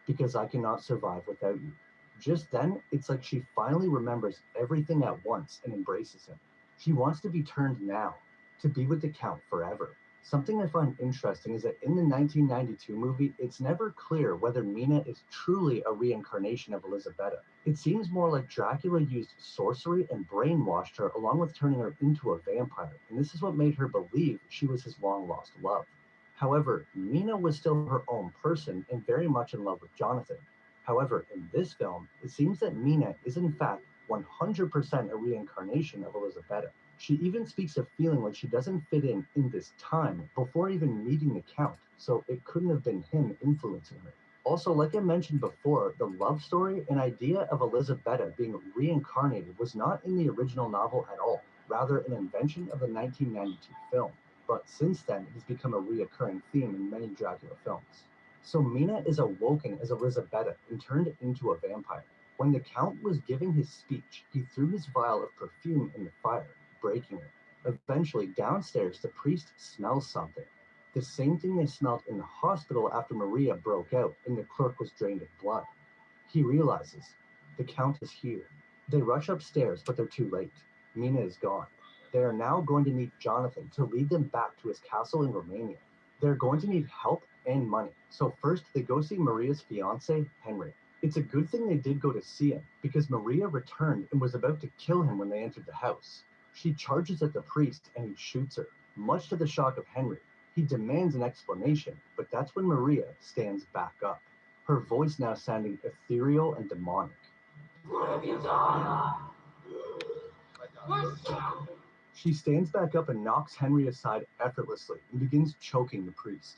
because I cannot survive without you." Just then, it's like she finally remembers everything at once and embraces him. She wants to be turned now, to be with the Count forever. Something I find interesting is that in the 1992 movie, it's never clear whether Mina is truly a reincarnation of Elisabetta. It seems more like Dracula used sorcery and brainwashed her along with turning her into a vampire, and this is what made her believe she was his long-lost love. However, Mina was still her own person and very much in love with Jonathan. However, in this film, it seems that Mina is in fact 100% a reincarnation of Elisabetta. She even speaks of feeling like she doesn't fit in this time before even meeting the Count, so it couldn't have been him influencing her. Also, like I mentioned before, the love story and idea of Elisabetta being reincarnated was not in the original novel at all, rather an invention of the 1992 film. But since then, it has become a reoccurring theme in many Dracula films. So Mina is awoken as Elisabetta and turned into a vampire. When the Count was giving his speech, he threw his vial of perfume in the fire, breaking it. Eventually, downstairs, the priest smells something. The same thing they smelled in the hospital after Maria broke out and the clerk was drained of blood. He realizes the Count is here. They rush upstairs, but they're too late. Mina is gone. They are now going to meet Jonathan to lead them back to his castle in Romania. They're going to need help and money. So first, they go see Maria's fiance, Henry. It's a good thing they did go to see him, because Maria returned and was about to kill him when they entered the house. She charges at the priest and he shoots her, much to the shock of Henry. He demands an explanation, but that's when Maria stands back up, her voice now sounding ethereal and demonic. "What have you done?" She stands back up and knocks Henry aside effortlessly and begins choking the priest.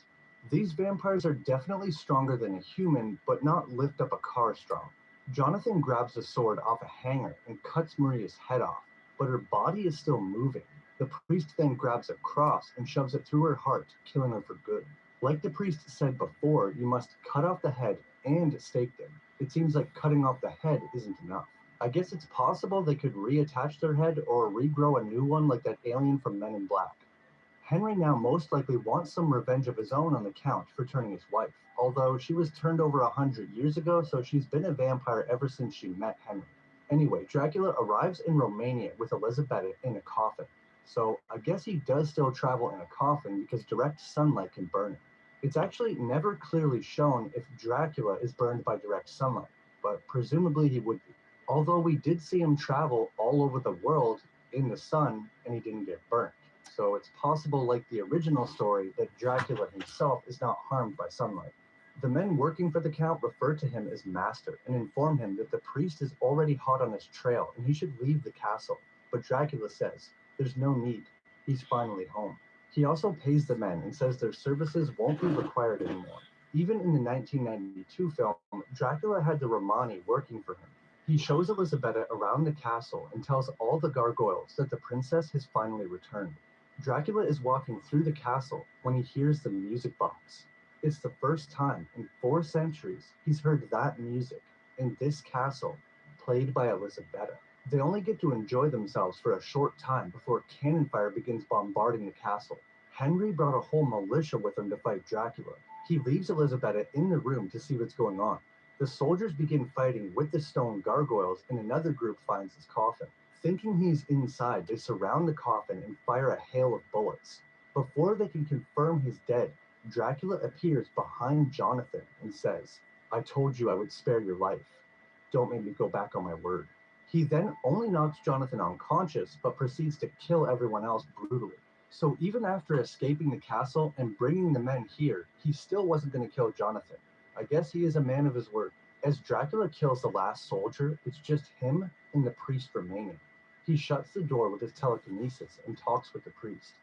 These vampires are definitely stronger than a human, but not lift up a car strong. Jonathan grabs a sword off a hanger and cuts Maria's head off, but her body is still moving. The priest then grabs a cross and shoves it through her heart, killing her for good. Like the priest said before, you must cut off the head and stake them. It seems like cutting off the head isn't enough. I guess it's possible they could reattach their head or regrow a new one like that alien from Men in Black. Henry now most likely wants some revenge of his own on the Count for turning his wife, although she was turned over 100 years ago, so she's been a vampire ever since she met Henry. Anyway, Dracula arrives in Romania with Elisabetta in a coffin. So I guess he does still travel in a coffin because direct sunlight can burn him. It's actually never clearly shown if Dracula is burned by direct sunlight, but presumably he would be. Although we did see him travel all over the world in the sun and he didn't get burnt. So it's possible, like the original story, that Dracula himself is not harmed by sunlight. The men working for the Count refer to him as Master and inform him that the priest is already hot on his trail and he should leave the castle. But Dracula says, there's no need. He's finally home. He also pays the men and says their services won't be required anymore. Even in the 1992 film, Dracula had the Romani working for him. He shows Elisabetta around the castle and tells all the gargoyles that the princess has finally returned. Dracula is walking through the castle when he hears the music box. It's the first time in 4 centuries he's heard that music, in this castle, played by Elisabetta. They only get to enjoy themselves for a short time before cannon fire begins bombarding the castle. Henry brought a whole militia with him to fight Dracula. He leaves Elisabetta in the room to see what's going on. The soldiers begin fighting with the stone gargoyles, and another group finds his coffin. Thinking he's inside, they surround the coffin and fire a hail of bullets. Before they can confirm he's dead, Dracula appears behind Jonathan and says, "I told you I would spare your life. Don't make me go back on my word." He then only knocks Jonathan unconscious, but proceeds to kill everyone else brutally. So even after escaping the castle and bringing the men here, he still wasn't going to kill Jonathan. I guess he is a man of his word. As Dracula kills the last soldier, it's just him and the priest remaining. He shuts the door with his telekinesis and talks with the priest.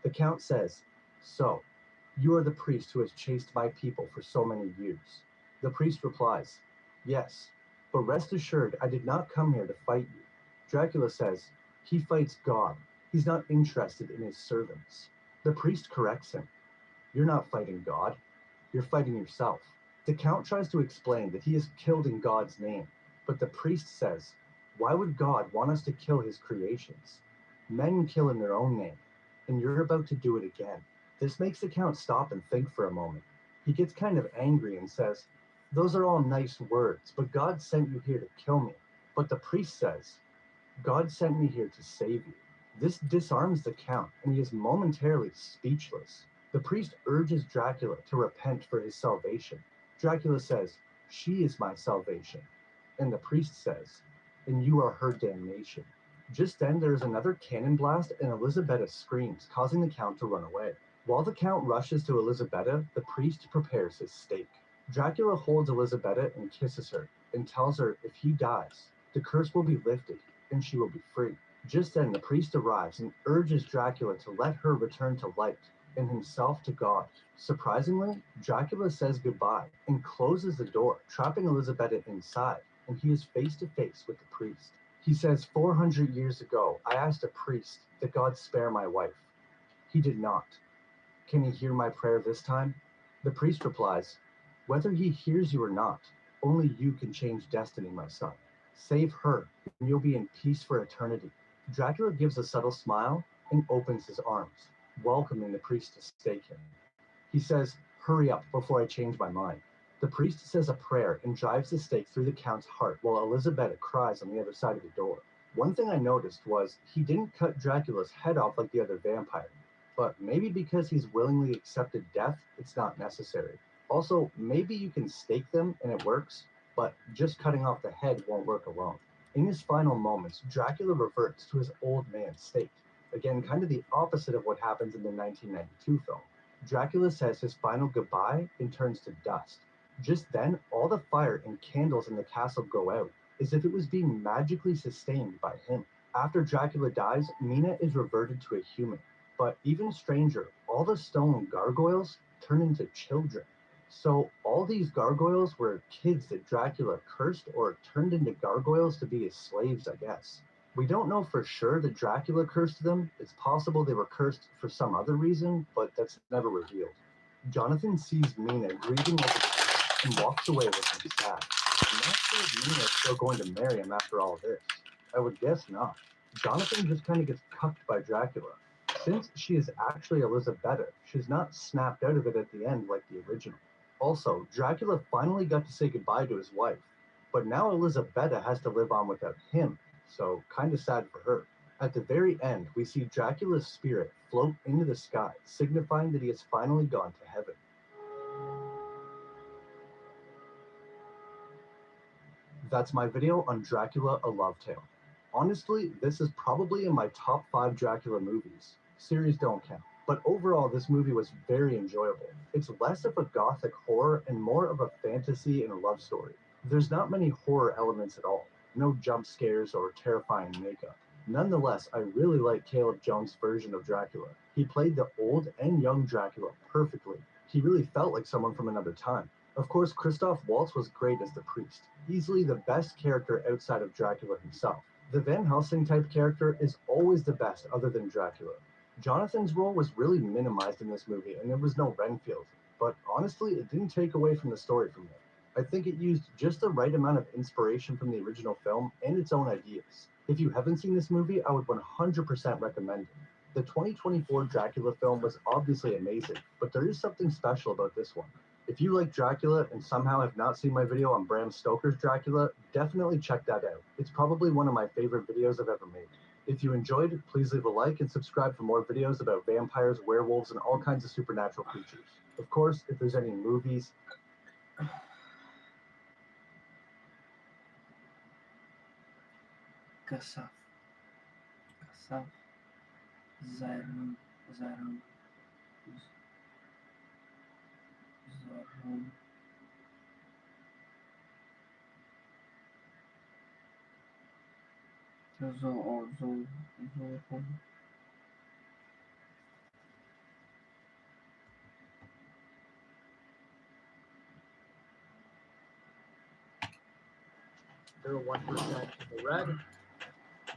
The Count says, "So, you are the priest who has chased my people for so many years." The priest replies, "Yes, but rest assured I did not come here to fight you." Dracula says, "He fights God. He's not interested in his servants." The priest corrects him, "You're not fighting God. You're fighting yourself." The Count tries to explain that he is killed in God's name, but the priest says, "Why would God want us to kill his creations? Men kill in their own name, and you're about to do it again." This makes the Count stop and think for a moment. He gets kind of angry and says, "Those are all nice words, but God sent you here to kill me." But the priest says, "God sent me here to save you." This disarms the Count, and he is momentarily speechless. The priest urges Dracula to repent for his salvation. Dracula says, "She is my salvation." And the priest says, "And you are her damnation." Just then there is another cannon blast and Elisabetta screams, causing the Count to run away. While the Count rushes to Elisabetta, the priest prepares his stake. Dracula holds Elisabetta and kisses her, and tells her if he dies, the curse will be lifted, and she will be free. Just then the priest arrives and urges Dracula to let her return to light, and himself to God. Surprisingly, Dracula says goodbye and closes the door, trapping Elisabetta inside, and he is face to face with the priest. He says, 400 years ago, I asked a priest that God spare my wife. He did not. Can he hear my prayer this time? The priest replies, whether he hears you or not, only you can change destiny, my son. Save her, and you'll be in peace for eternity. Dracula gives a subtle smile and opens his arms, welcoming the priest to stake him. He says, hurry up before I change my mind. The priest says a prayer and drives the stake through the Count's heart while Elisabetta cries on the other side of the door. One thing I noticed was he didn't cut Dracula's head off like the other vampire, but maybe because he's willingly accepted death, it's not necessary. Also, maybe you can stake them and it works, but just cutting off the head won't work alone. In his final moments, Dracula reverts to his old man state. Again, kind of the opposite of what happens in the 1992 film. Dracula says his final goodbye and turns to dust. Just then, all the fire and candles in the castle go out, as if it was being magically sustained by him. After Dracula dies, Mina is reverted to a human. But even stranger, all the stone gargoyles turn into children. So all these gargoyles were kids that Dracula cursed or turned into gargoyles to be his slaves, I guess. We don't know for sure that Dracula cursed them. It's possible they were cursed for some other reason, but that's never revealed. Jonathan sees Mina grieving over the and walks away looking sad. I'm not sure if Mina's still going to marry him after all this. I would guess not. Jonathan just kind of gets cucked by Dracula. Since she is actually Elisabetta, she's not snapped out of it at the end like the original. Also, Dracula finally got to say goodbye to his wife, but now Elisabetta has to live on without him, so kind of sad for her. At the very end, we see Dracula's spirit float into the sky, signifying that he has finally gone to heaven. That's my video on Dracula: A Love Tale. Honestly, this is probably in my top 5 Dracula movies. Series don't count. But overall, this movie was very enjoyable. It's less of a gothic horror and more of a fantasy and a love story. There's not many horror elements at all. No jump scares or terrifying makeup. Nonetheless, I really like Caleb Jones' version of Dracula. He played the old and young Dracula perfectly. He really felt like someone from another time. Of course, Christoph Waltz was great as the priest, easily the best character outside of Dracula himself. The Van Helsing type character is always the best other than Dracula. Jonathan's role was really minimized in this movie, and there was no Renfield. but honestly, it didn't take away from the story for me. I think it used just the right amount of inspiration from the original film and its own ideas. If you haven't seen this movie, I would 100% recommend it. The 2024 Dracula film was obviously amazing, but there is something special about this one. If you like Dracula and somehow have not seen my video on Bram Stoker's Dracula, definitely check that out. It's probably one of my favorite videos I've ever made. If you enjoyed, please leave a like and subscribe for more videos about vampires, werewolves, and all kinds of supernatural creatures. Of course, if there's any movies, Kasaf. Zarum. Zarum. Zorum. They're 1% in the red.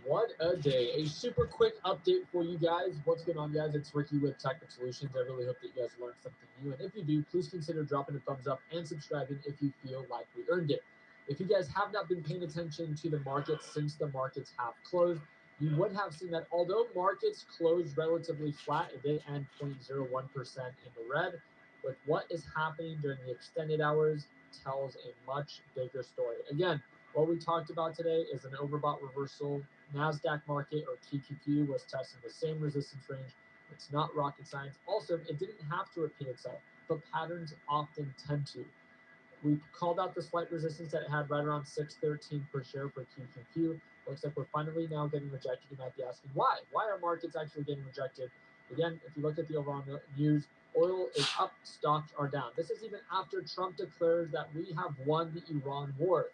What a day. A super quick update for you guys. What's going on, guys? It's Ricky with Technic Solutions. I really hope that you guys learned something new. And if you do, please consider dropping a thumbs up and subscribing if you feel like we earned it. If you guys have not been paying attention to the markets since the markets have closed, you would have seen that although markets closed relatively flat, it did end 0.01% in the red. With what is happening during the extended hours tells a much bigger story. Again, what we talked about today is an overbought reversal. NASDAQ market, or TQQ, was testing the same resistance range. It's not rocket science. Also, it didn't have to repeat itself, but patterns often tend to. We called out the slight resistance that it had right around 613 per share for QQQ. Looks like we're finally now getting rejected. You might be asking why? Why are markets actually getting rejected? Again, if you look at the overall news, oil is up, stocks are down. This is even after Trump declares that we have won the Iran war.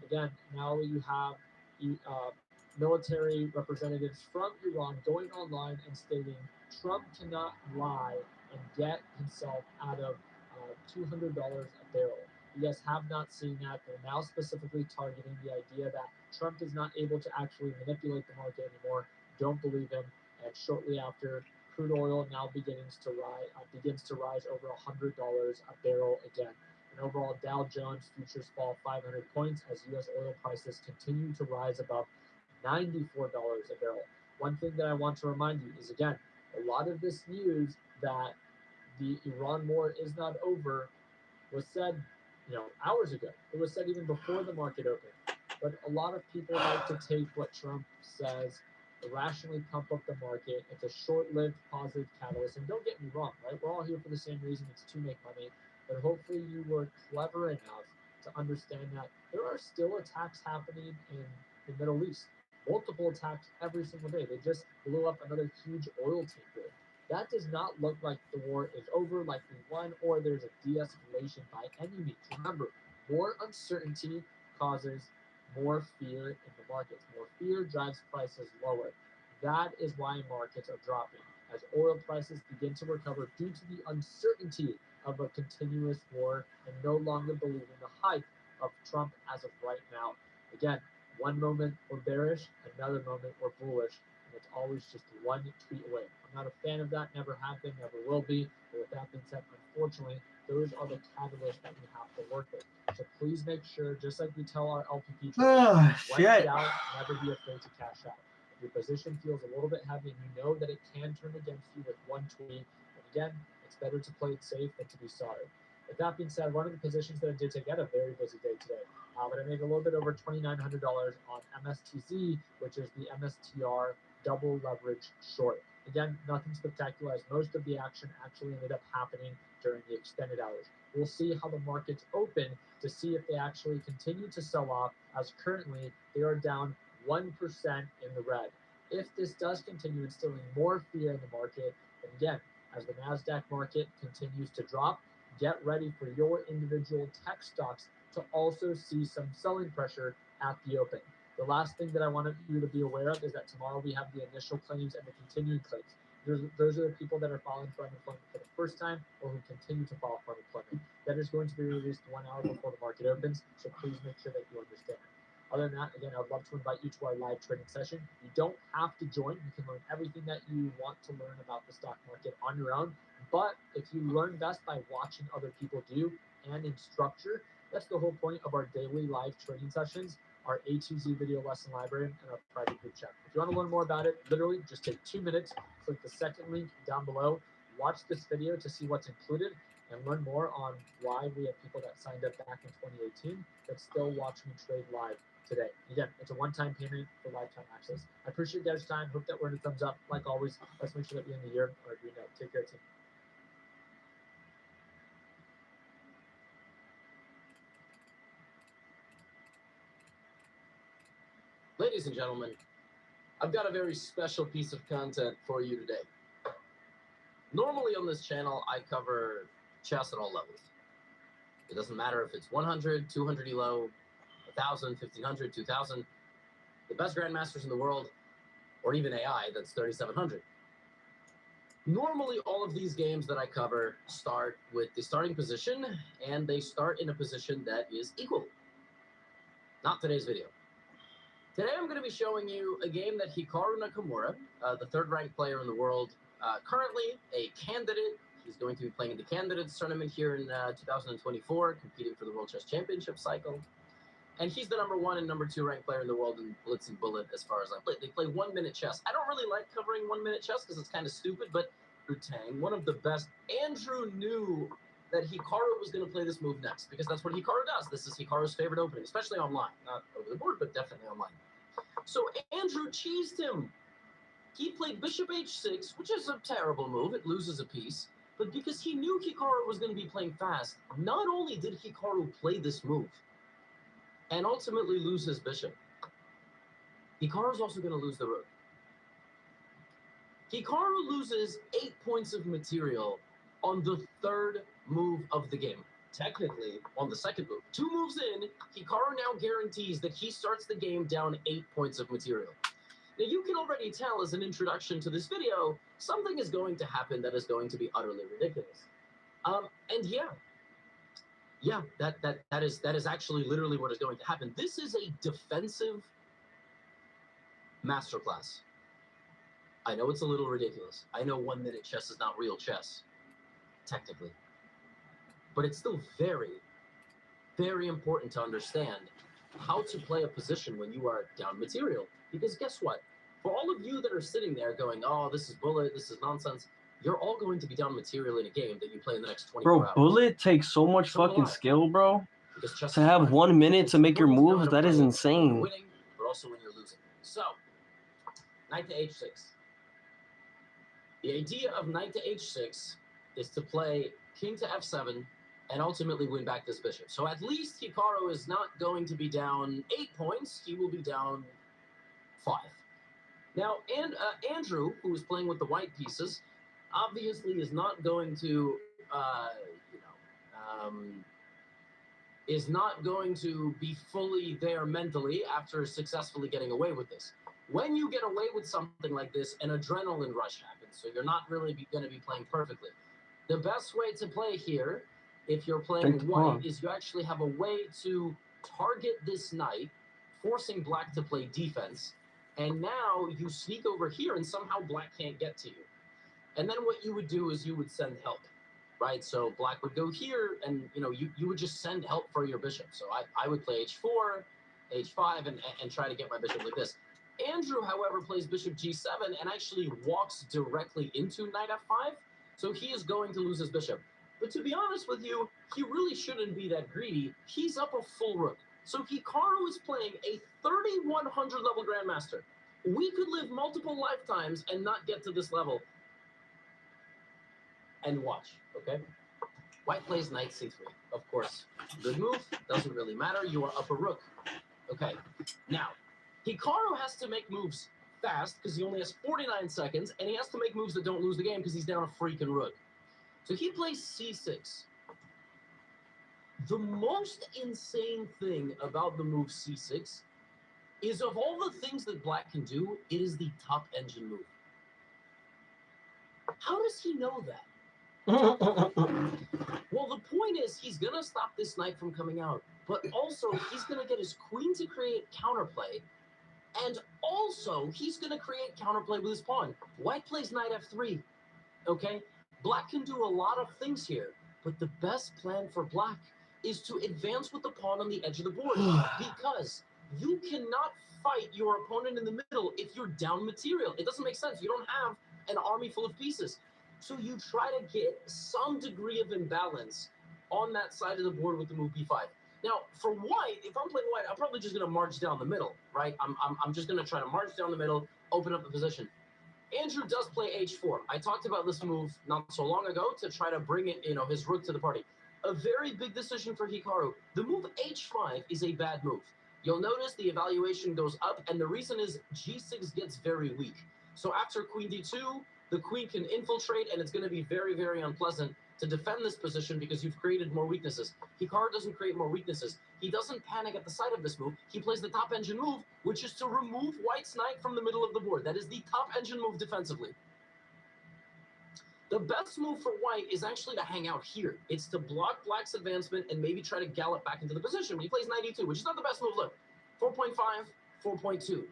Again, now you have military representatives from Iran going online and stating Trump cannot lie and get himself out of $200 a barrel. You guys have not seen that. They're now specifically targeting the idea that Trump is not able to actually manipulate the market anymore. Don't believe him. And shortly after, crude oil now begins to rise over $100 a barrel again. And overall, Dow Jones futures fall 500 points as U.S. oil prices continue to rise above $94 a barrel. One thing that I want to remind you is, again, a lot of this news that the Iran war is not over was said, hours ago. It was said even before the market opened. But a lot of people like to take what Trump says, irrationally pump up the market. It's a short-lived positive catalyst. And don't get me wrong, right? We're all here for the same reason. It's to make money. But hopefully you were clever enough to understand that there are still attacks happening in the Middle East. Multiple attacks every single day. They just blew up another huge oil tanker. That does not look like the war is over, like we won, or there's a de-escalation by any means. Remember, more uncertainty causes more fear in the markets. More fear drives prices lower. That is why markets are dropping. As oil prices begin to recover due to the uncertainty of a continuous war and no longer believing the hype of Trump as of right now. Again, one moment we're bearish, another moment we're bullish, and it's always just one tweet away. I'm not a fan of that, never have been, never will be. But with that being said, unfortunately, those are the catalysts that we have to work with. So please make sure, just like we tell our LPP traders, when in doubt, never be afraid to cash out. If your position feels a little bit heavy and you know that it can turn against you with one tweet, and again, it's better to play it safe than to be sorry. With that being said, one of the positions that I did take, I had a very busy day today, but I made a little bit over $2,900 on MSTZ, which is the MSTR double leverage short. Again, nothing spectacular, as most of the action actually ended up happening during the extended hours. We'll see how the markets open to see if they actually continue to sell off, as currently they are down 1% in the red. If this does continue instilling more fear in the market, and again, as the NASDAQ market continues to drop, get ready for your individual tech stocks to also see some selling pressure at the open. The last thing that I wanted you to be aware of is that tomorrow we have the initial claims and the continuing claims. Those are the people that are filing for unemployment for the first time or who continue to file for unemployment. That is going to be released 1 hour before the market opens, so please make sure that you understand. Other than that, again, I would love to invite you to our live trading session. You don't have to join. You can learn everything that you want to learn about the stock market on your own. But if you learn best by watching other people do and in structure, that's the whole point of our daily live trading sessions, our A to Z video lesson library, and our private group chat. If you want to learn more about it, literally just take 2 minutes, click the second link down below, watch this video to see what's included, and learn more on why we have people that signed up back in 2018 that still watch me trade live today. Again, it's a one-time payment for lifetime access. I appreciate you guys' time. Hope that we're in a thumbs up. Like always, let's make sure that we end the year on a green note. Take care, team. Ladies and gentlemen, I've got a very special piece of content for you today. Normally on this channel, I cover chess at all levels. It doesn't matter if it's 100, 200 elo, 1,000, 1,500, 2,000, the best grandmasters in the world, or even AI that's 3,700. Normally, all of these games that I cover start with the starting position, and they start in a position that is equal. Not today's video. Today, I'm going to be showing you a game that Hikaru Nakamura, the third-ranked player in the world, currently a candidate. He's going to be playing in the Candidates tournament here in 2024, competing for the World Chess Championship cycle. And he's the #1 and #2 ranked player in the world in Blitz and Bullet as far as I play. They play 1-minute chess. I don't really like covering 1-minute chess because it's kind of stupid, but Tang, one of the best, Andrew knew that Hikaru was going to play this move next because that's what Hikaru does. This is Hikaru's favorite opening, especially online. Not over the board, but definitely online. So Andrew cheesed him. He played Bishop H6, which is a terrible move. It loses a piece. But because he knew Hikaru was going to be playing fast, not only did Hikaru play this move and ultimately lose his bishop, Hikaru's also going to lose the rook. Hikaru loses 8 points of material on the third move of the game. Technically, on the second move. 2 moves in, Hikaru now guarantees that he starts the game down 8 points of material. Now, you can already tell as an introduction to this video, something is going to happen that is going to be utterly ridiculous. And yeah, that is actually literally what is going to happen. This is a defensive masterclass. I know it's a little ridiculous. I know 1-minute chess is not real chess, technically. But it's still very, very important to understand how to play a position when you are down material. Because guess what? For all of you that are sitting there going, oh, this is bullet, this is nonsense, you're all going to be down material in a game that you play in the next 24 hours. Bro, bullet takes so much fucking skill, bro. To have 1 minute to make your moves, that is insane. Winning, but also when you're losing. So, knight to h6. The idea of knight to h6 is to play king to f7 and ultimately win back this bishop. So at least Hikaru is not going to be down 8 points. He will be down 5. Now, Andrew, who is playing with the white pieces, obviously is not going to, is not going to be fully there mentally after successfully getting away with this. When you get away with something like this, an adrenaline rush happens, so you're not really going to be playing perfectly. The best way to play here, if you're playing white, is you actually have a way to target this knight, forcing black to play defense, and now you sneak over here and somehow black can't get to you. And then what you would do is you would send help, right? So black would go here, and you would just send help for your bishop. So I would play h4, h5, and try to get my bishop like this. Andrew, however, plays bishop g7 and actually walks directly into knight f5, so he is going to lose his bishop. But to be honest with you, he really shouldn't be that greedy. He's up a full rook. So Hikaru is playing a 3,100 level grandmaster. We could live multiple lifetimes and not get to this level. And watch, okay? White plays knight c3. Of course, good move, doesn't really matter. You are up a rook. Okay, now, Hikaru has to make moves fast because he only has 49 seconds, and he has to make moves that don't lose the game because he's down a freaking rook. So he plays c6. The most insane thing about the move c6 is of all the things that black can do, it is the top engine move. How does he know that? Well, the point is he's going to stop this knight from coming out, but also he's going to get his queen to create counterplay, and also he's going to create counterplay with his pawn. White plays knight f3, okay? Black can do a lot of things here, but the best plan for black is to advance with the pawn on the edge of the board, because you cannot fight your opponent in the middle if you're down material. It doesn't make sense. You don't have an army full of pieces. So you try to get some degree of imbalance on that side of the board with the move b5. Now, for white, if I'm playing white, I'm probably just going to march down the middle, right? I'm just going to try to march down the middle, open up the position. Andrew does play h4. I talked about this move not so long ago to try to bring it, his rook to the party. A very big decision for Hikaru. The move h5 is a bad move. You'll notice the evaluation goes up, and the reason is g6 gets very weak. So after queen d2, the queen can infiltrate, and it's going to be very, very unpleasant to defend this position because you've created more weaknesses. Hikaru doesn't create more weaknesses. He doesn't panic at the sight of this move. He plays the top engine move, which is to remove white's knight from the middle of the board. That is the top engine move defensively. The best move for white is actually to hang out here. It's to block black's advancement and maybe try to gallop back into the position. But he plays knight e2, which is not the best move. Look, 4.5, 4.2.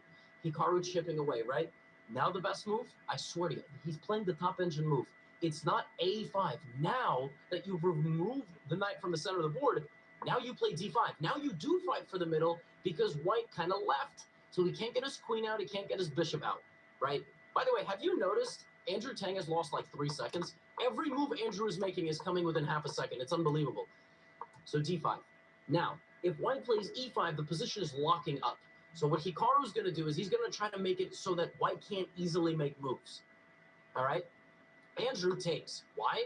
Hikaru chipping away, right? Now the best move, I swear to you, he's playing the top engine move. It's not a5. Now that you've removed the knight from the center of the board, now you play d5. Now you do fight for the middle because white kind of left. So he can't get his queen out, he can't get his bishop out, right? By the way, have you noticed Andrew Tang has lost like 3 seconds? Every move Andrew is making is coming within half a second. It's unbelievable. So d5. Now, if white plays e5, the position is locking up. So what Hikaru's going to do is he's going to try to make it so that white can't easily make moves. All right? Andrew takes. Why?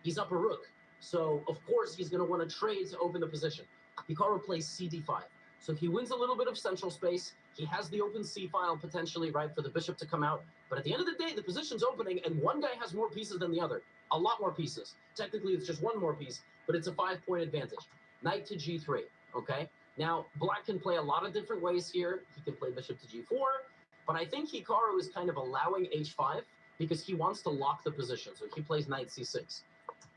He's up a rook. So, of course, he's going to want to trade to open the position. Hikaru plays cd5. So if he wins a little bit of central space, he has the open c-file potentially, right, for the bishop to come out. But at the end of the day, the position's opening, and one guy has more pieces than the other. A lot more pieces. Technically, it's just one more piece, but it's a 5-point advantage. Knight to g3, okay? Now, black can play a lot of different ways here. He can play bishop to g4, but I think Hikaru is kind of allowing h5 because he wants to lock the position. So he plays knight c6.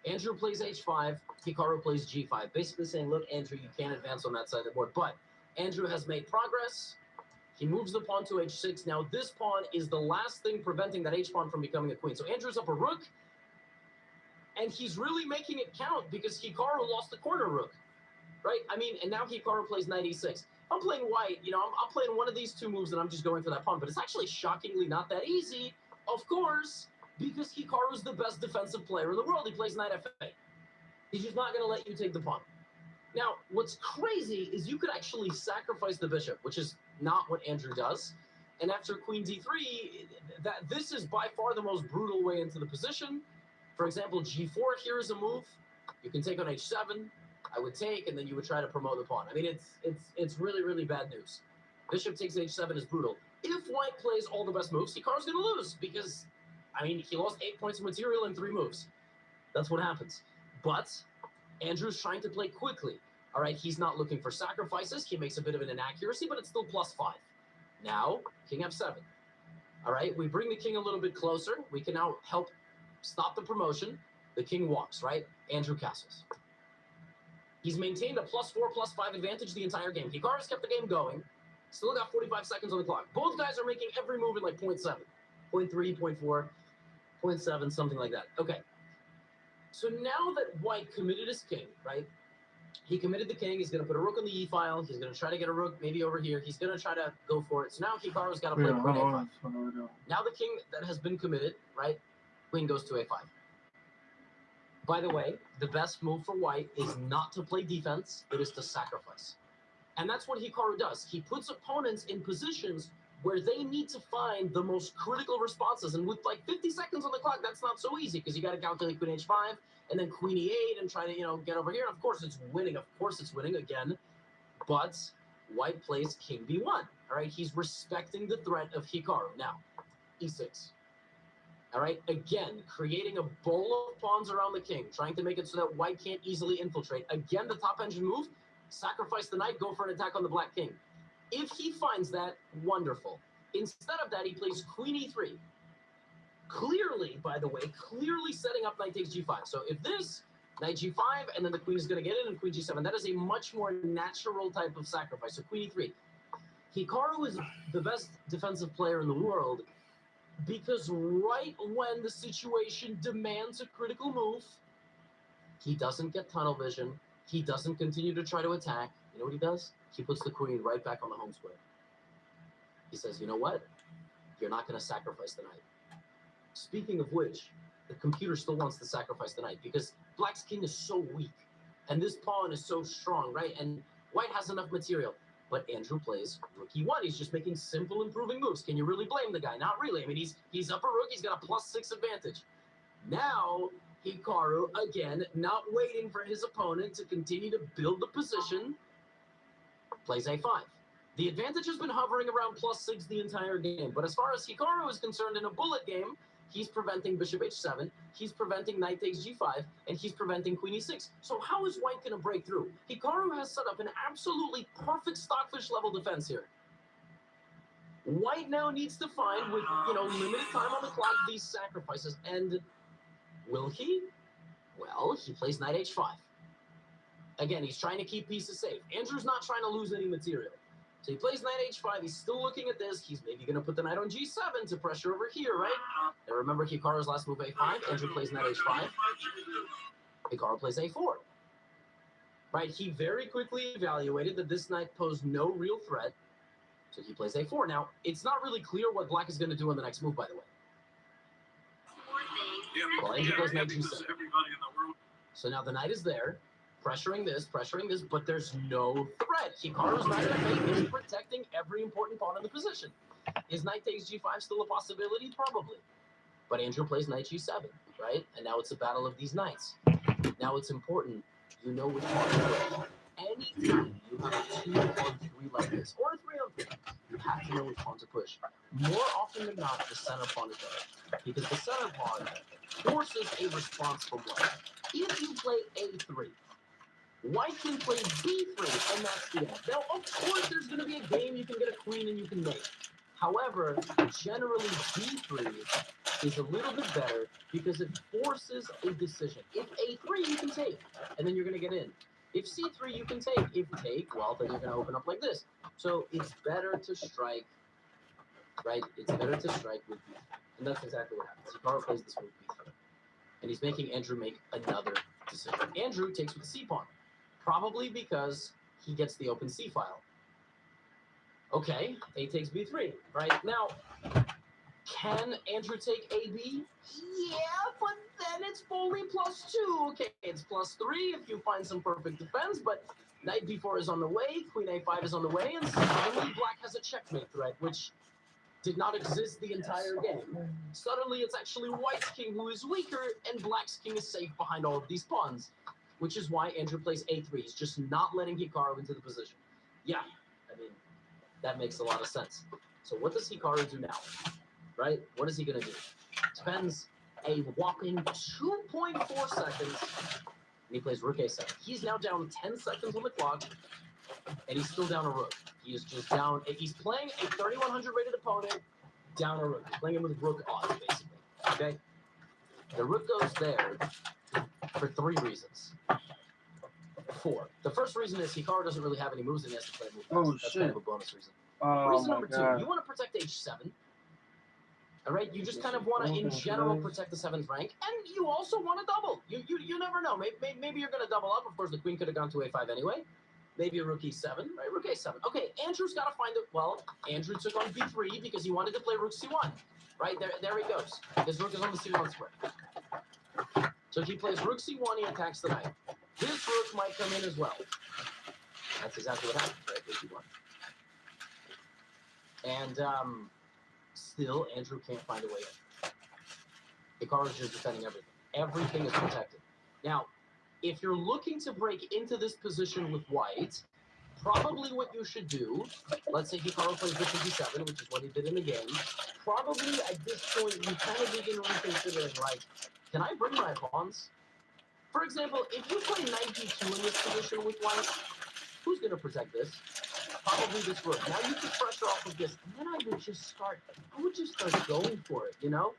Andrew plays h5, Hikaru plays g5, basically saying, look, Andrew, you can't advance on that side of the board. But Andrew has made progress. He moves the pawn to h6. Now, this pawn is the last thing preventing that h-pawn from becoming a queen. So Andrew's up a rook, and he's really making it count because Hikaru lost the corner rook. Right? I mean, and now Hikaru plays knight e6. I'm playing white, I'm playing one of these two moves and I'm just going for that pawn, but it's actually shockingly not that easy, of course, because Hikaru's the best defensive player in the world. He plays knight f8. He's just not going to let you take the pawn. Now, what's crazy is you could actually sacrifice the bishop, which is not what Andrew does. And after queen d3, this is by far the most brutal way into the position. For example, g4 here is a move. You can take on h7. I would take, and then you would try to promote the pawn. I mean, it's really, really bad news. Bishop takes h7 is brutal. If white plays all the best moves, Hikaru's going to lose because, I mean, he lost 8 points of material in 3 moves. That's what happens. But Andrew's trying to play quickly. All right, he's not looking for sacrifices. He makes a bit of an inaccuracy, but it's still +5. Now, king f7. All right, we bring the king a little bit closer. We can now help stop the promotion. The king walks, right? Andrew castles. He's maintained a +4/+5 advantage the entire game. Hikaru's kept the game going. Still got 45 seconds on the clock. Both guys are making every move in like 0.7, 0.3, 0.4, 0.7, something like that. Okay. So now that white committed his king, right? He committed the king. He's going to put a rook on the e-file. He's going to try to get a rook maybe over here. He's going to try to go for it. So now Hikaru's got to play queen a5. Now the king that has been committed, right? Queen goes to a5. By the way, the best move for white is not to play defense. It is to sacrifice. And that's what Hikaru does. He puts opponents in positions where they need to find the most critical responses. And with like 50 seconds on the clock, that's not so easy because you got to calculate queen h5 and then queen e8 and try to, get over here. And of course it's winning. Of course it's winning again. But white plays king b1. All right, he's respecting the threat of Hikaru. Now, e6. All right, again, creating a bowl of pawns around the king, trying to make it so that white can't easily infiltrate. Again, the top engine move, sacrifice the knight, go for an attack on the black king. If he finds that, wonderful. Instead of that, he plays queen e3. Clearly, by the way, clearly setting up knight takes g5. So if this Knight g5, and then the queen is going to get in, and queen g7. That is a much more natural type of sacrifice. So queen e3. Hikaru is the best defensive player in the world because right when the situation demands a critical move, he doesn't get tunnel vision. He doesn't continue to try to attack. You know what he does? He puts the queen right back on the home square. He says, you know what? You're not going to sacrifice the knight. Speaking of which, the computer still wants to sacrifice the knight because black's king is so weak and this pawn is so strong, right? And white has enough material. But Andrew plays rook e1. He's just making simple improving moves. Can you really blame the guy? Not really. I mean, he's up a rook. He's got a +6 advantage. Now, Hikaru, again, not waiting for his opponent to continue to build the position, plays a5. The advantage has been hovering around +6 the entire game. But as far as Hikaru is concerned in a bullet game, he's preventing bishop h7, he's preventing knight takes g5, and he's preventing queen e6. So how is white going to break through? Hikaru has set up an absolutely perfect stockfish level defense here. White now needs to find, with limited time on the clock, these sacrifices. And will he? Well, he plays knight h5. Again, he's trying to keep pieces safe. Andrew's not trying to lose any material. So he plays knight h5. He's still looking at this. He's maybe going to put the knight on g7 to pressure over here, right? Now remember Hikaru's last move a5. Andrew plays knight h5. Hikaru plays a4. Right? He very quickly evaluated that this knight posed no real threat. So he plays a4. Now, it's not really clear what black is going to do on the next move, by the way. Well, Andrew plays knight g7. So now the knight is there. Pressuring this, but there's no threat. Hikaru's knight is protecting every important pawn in the position. Is knight takes g5 still a possibility? Probably. But Andrew plays knight g7, right? And now it's a battle of these knights. Now it's important you know which pawn to push. Anytime you have a 2-on-3 like this, or a 3-on-3, you have to know which pawn to push. More often than not, the center pawn is better. Because the center pawn forces a response from white. If you play a3, white can play b3, and that's the end. Now, of course, there's going to be a game you can get a queen and you can mate. However, generally, b3 is a little bit better because it forces a decision. If a3, you can take, and then you're going to get in. If c3, you can take. If take, well, then you're going to open up like this. So it's better to strike, right? It's better to strike with b3. And that's exactly what happens. Hikaru plays this move b3. And he's making Andrew make another decision. Andrew takes with the c pawn. Probably because he gets the open c file. Okay, a takes b3, right? Now, can Andrew take ab? Yeah, but then it's only +2. Okay, it's +3 if you find some perfect defense, but knight b4 is on the way, queen a5 is on the way, and suddenly black has a checkmate threat, which did not exist the entire game. Suddenly, it's actually white's king who is weaker, and black's king is safe behind all of these pawns. Which is why Andrew plays a3. He's just not letting Hikaru into the position. Yeah, I mean, that makes a lot of sense. So what does Hikaru do now? Right? What is he going to do? Spends a whopping 2.4 seconds, and he plays rook a7. He's now down 10 seconds on the clock, and he's still down a rook. He is just down. He's playing a 3100 rated opponent, down a rook. He's playing him with rook odds, basically. Okay? The rook goes there for 3 reasons. 4. The first reason is Hikaru doesn't really have any moves and he has to play a move. That's kind of a bonus reason. Reason number 2, you want to protect h7. All right, you just kind of want to, in general, protect the 7th rank, and you also want to double. You never know. Maybe you're going to double up. Of course, the queen could have gone to a5 anyway. Maybe a rook e7, right? Rook a7. Okay, Andrew's got to find it. Well, Andrew took on b3 because he wanted to play rook c1. Right, there he goes. His rook is on the c1 square. So he plays rook c1, he attacks the knight. This rook might come in as well. That's exactly what happened, right? Rook e1. And still, Andrew can't find a way in. Hikaru's just defending everything. Everything is protected. Now, if you're looking to break into this position with white, probably what you should do, let's say Hikaru plays bishop d7, which is what he did in the game, probably at this point you kind of begin reconsidering, like, can I bring my pawns? For example, if you play knight d2 in this position with white, who's going to protect this? Probably this rook. Now you can pressure off of this, and then I would just start going for it, you know?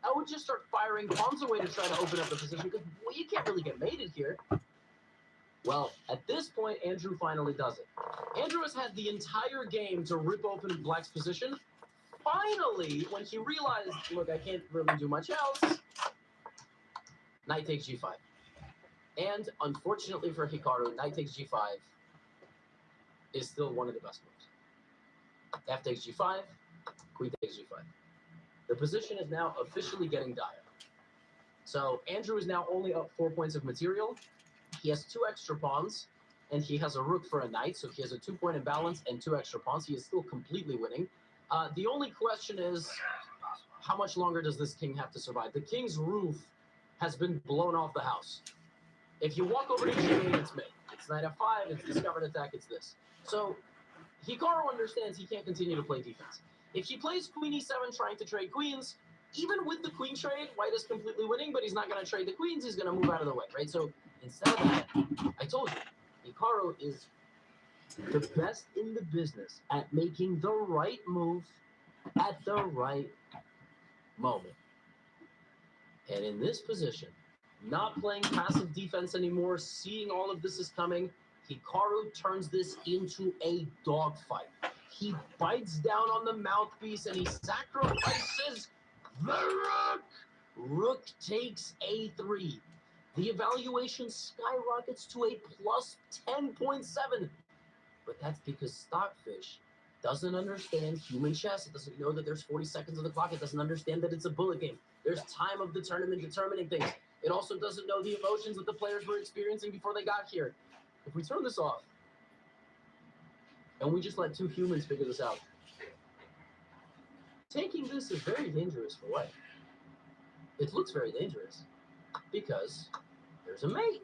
I would just start firing pawns away to try to open up the position because, well, you can't really get mated here. Well, at this point, Andrew finally does it. Andrew has had the entire game to rip open Black's position. Finally, when he realized, look, I can't really do much else, knight takes g5. And unfortunately for Hikaru, knight takes g5 is still one of the best moves. F takes g5, queen takes g5. The position is now officially getting dire. So Andrew is now only up 4 points of material. He has 2 extra pawns, and he has a rook for a knight, so he has a 2-point imbalance and 2 extra pawns. He is still completely winning. The only question is, how much longer does this king have to survive? The king's roof has been blown off the house. If you walk over to g8, it's made. It's knight f5, it's discovered attack, it's this. So Hikaru understands he can't continue to play defense. If he plays queen e7 trying to trade queens, even with the queen trade, white is completely winning, but he's not going to trade the queens, he's going to move out of the way, right? So instead of that, I told you, Hikaru is the best in the business at making the right move at the right moment. And in this position, not playing passive defense anymore, seeing all of this is coming, Hikaru turns this into a dogfight. He bites down on the mouthpiece and he sacrifices the rook. Rook takes a3. The evaluation skyrockets to a plus 10.7. But that's because Stockfish doesn't understand human chess. It doesn't know that there's 40 seconds on the clock. It doesn't understand that it's a bullet game. There's time of the tournament determining things. It also doesn't know the emotions that the players were experiencing before they got here. If we turn this off, and we just let 2 humans figure this out, taking this is very dangerous for white. It looks very dangerous because there's a mate.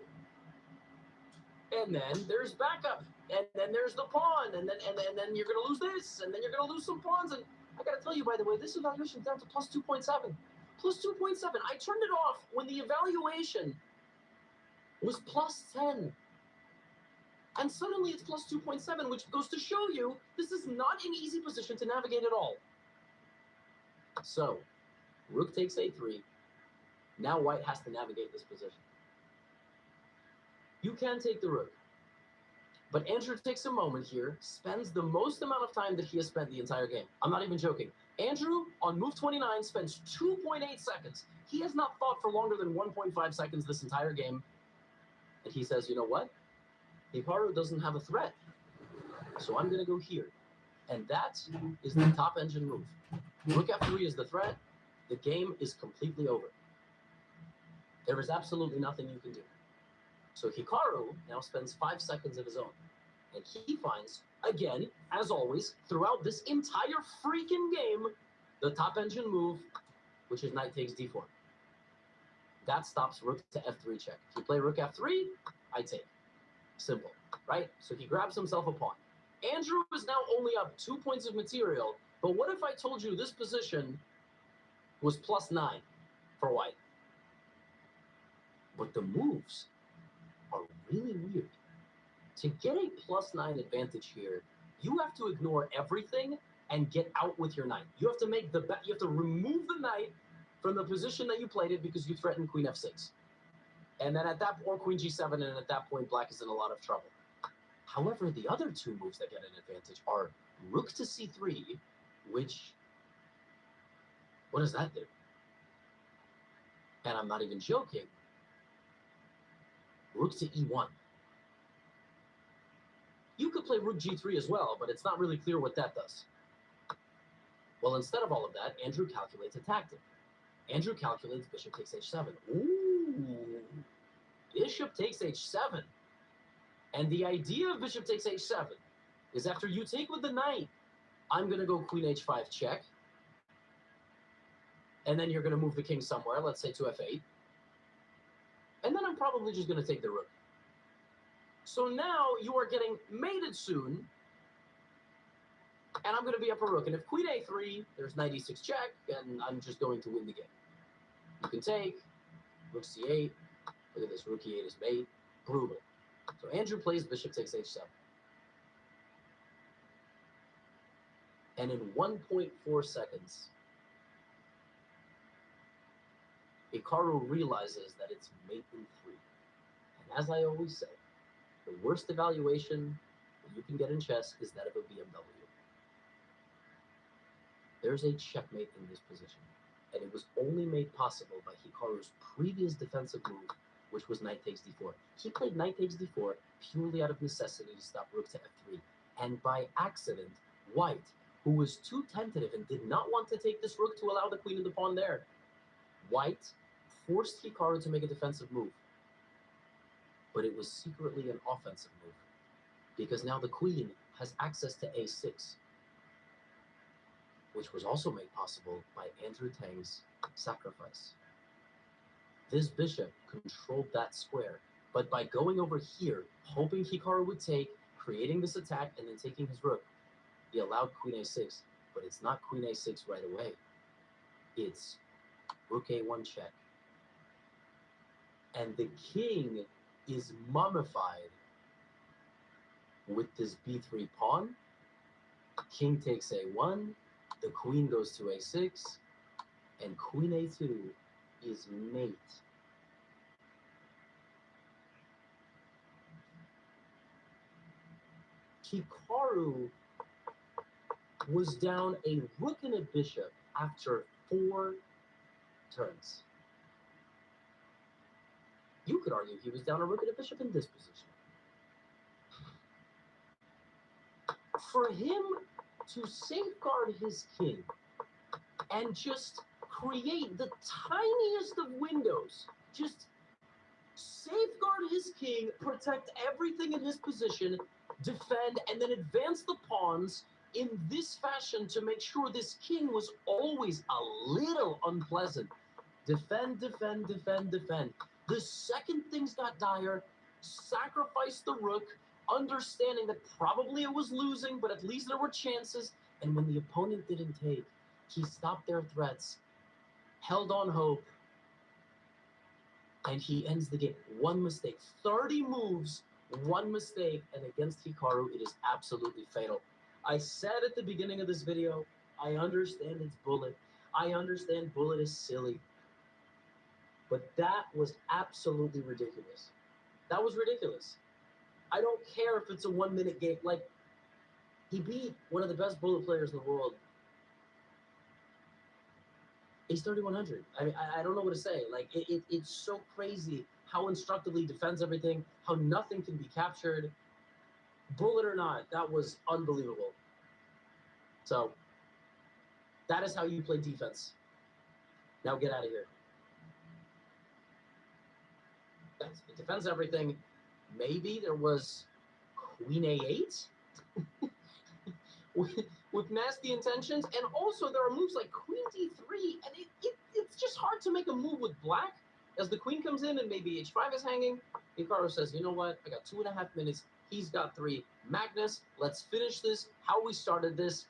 And then there's backup. And then there's the pawn. And then you're going to lose this. And then you're going to lose some pawns. And I got to tell you, by the way, this evaluation is down to plus 2.7. Plus 2.7. I turned it off when the evaluation was plus 10. And suddenly it's plus 2.7, which goes to show you this is not an easy position to navigate at all. So, rook takes a3. Now white has to navigate this position. You can take the rook. But Andrew takes a moment here, spends the most amount of time that he has spent the entire game. I'm not even joking. Andrew, on move 29, spends 2.8 seconds. He has not thought for longer than 1.5 seconds this entire game. And he says, you know what? Hikaru doesn't have a threat. So I'm going to go here. And that is the top engine move. Rook f3 is the threat. The game is completely over. There is absolutely nothing you can do. So Hikaru now spends 5 seconds of his own. And he finds, again, as always, throughout this entire freaking game, the top engine move, which is knight takes d4. That stops rook to f3 check. If you play rook f3, I take. Simple, right? So he grabs himself a pawn. Andrew is now only up 2 points of material, but what if I told you this position was plus 9 for white? But the moves are really weird. To get a plus 9 advantage here, you have to ignore everything and get out with your knight. You have to make the you have to remove the knight from the position that you played it because you threatened queen f6. And then at that point, or queen g7, and at that point, black is in a lot of trouble. However, the other 2 moves that get an advantage are rook to c3, which, what does that do? And I'm not even joking. Rook to e1. You could play rook g3 as well, but it's not really clear what that does. Well, instead of all of that, Andrew calculates a tactic. Andrew calculates bishop takes h7. Ooh, bishop takes h7. And the idea of bishop takes h7 is after you take with the knight, I'm going to go queen h5 check. And then you're going to move the king somewhere, let's say to f8. And then I'm probably just going to take the rook. So now you are getting mated soon. And I'm going to be up a rook. And if queen a3, there's knight e6 check, and I'm just going to win the game. You can take rook c8. Look at this, rook e8 is mate. Brutal. So Andrew plays bishop takes h7. And in 1.4 seconds, Hikaru realizes that it's mate in 3. And as I always say, the worst evaluation that you can get in chess is that of a BMW. There's a checkmate in this position, and it was only made possible by Hikaru's previous defensive move, which was knight takes d4. He played knight takes d4 purely out of necessity to stop rook to f3, and by accident, white, who was too tentative and did not want to take this rook to allow the queen and the pawn there, white forced Hikaru to make a defensive move, but it was secretly an offensive move, because now the queen has access to a6, which was also made possible by Andrew Tang's sacrifice. This bishop controlled that square, but by going over here, hoping Hikaru would take, creating this attack, and then taking his rook, he allowed queen a6, but it's not queen a6 right away. It's rook a1 check. And the king is mummified with this b3 pawn. King takes a1, the queen goes to a6, and queen a2 is mate. Hikaru was down a rook and a bishop after 4 turns. You could argue he was down a rook and a bishop in this position. For him to safeguard his king and just create the tiniest of windows, just safeguard his king, protect everything in his position, defend, and then advance the pawns in this fashion to make sure this king was always a little unpleasant. Defend, defend, defend, defend. The second things got dire, sacrifice the rook, understanding that probably it was losing, but at least there were chances. And when the opponent didn't take, he stopped their threats, held on hope, and he ends the game. One mistake. 30 moves, one mistake, and against Hikaru, it is absolutely fatal. I said at the beginning of this video, I understand it's bullet. I understand bullet is silly. But that was absolutely ridiculous. That was ridiculous. I don't care if it's a 1-minute game. Like, he beat one of the best bullet players in the world. He's 3,100. I mean, I don't know what to say. Like, it's so crazy how instructively he defends everything, how nothing can be captured. Bullet or not, that was unbelievable. So, that is how you play defense. Now get out of here. It defends everything. Maybe there was queen a8 with nasty intentions. And also there are moves like queen d3. And it's just hard to make a move with black. As the queen comes in and maybe h5 is hanging, Hikaru says, you know what? I got 2.5 minutes. He's got 3. Magnus, let's finish this how we started this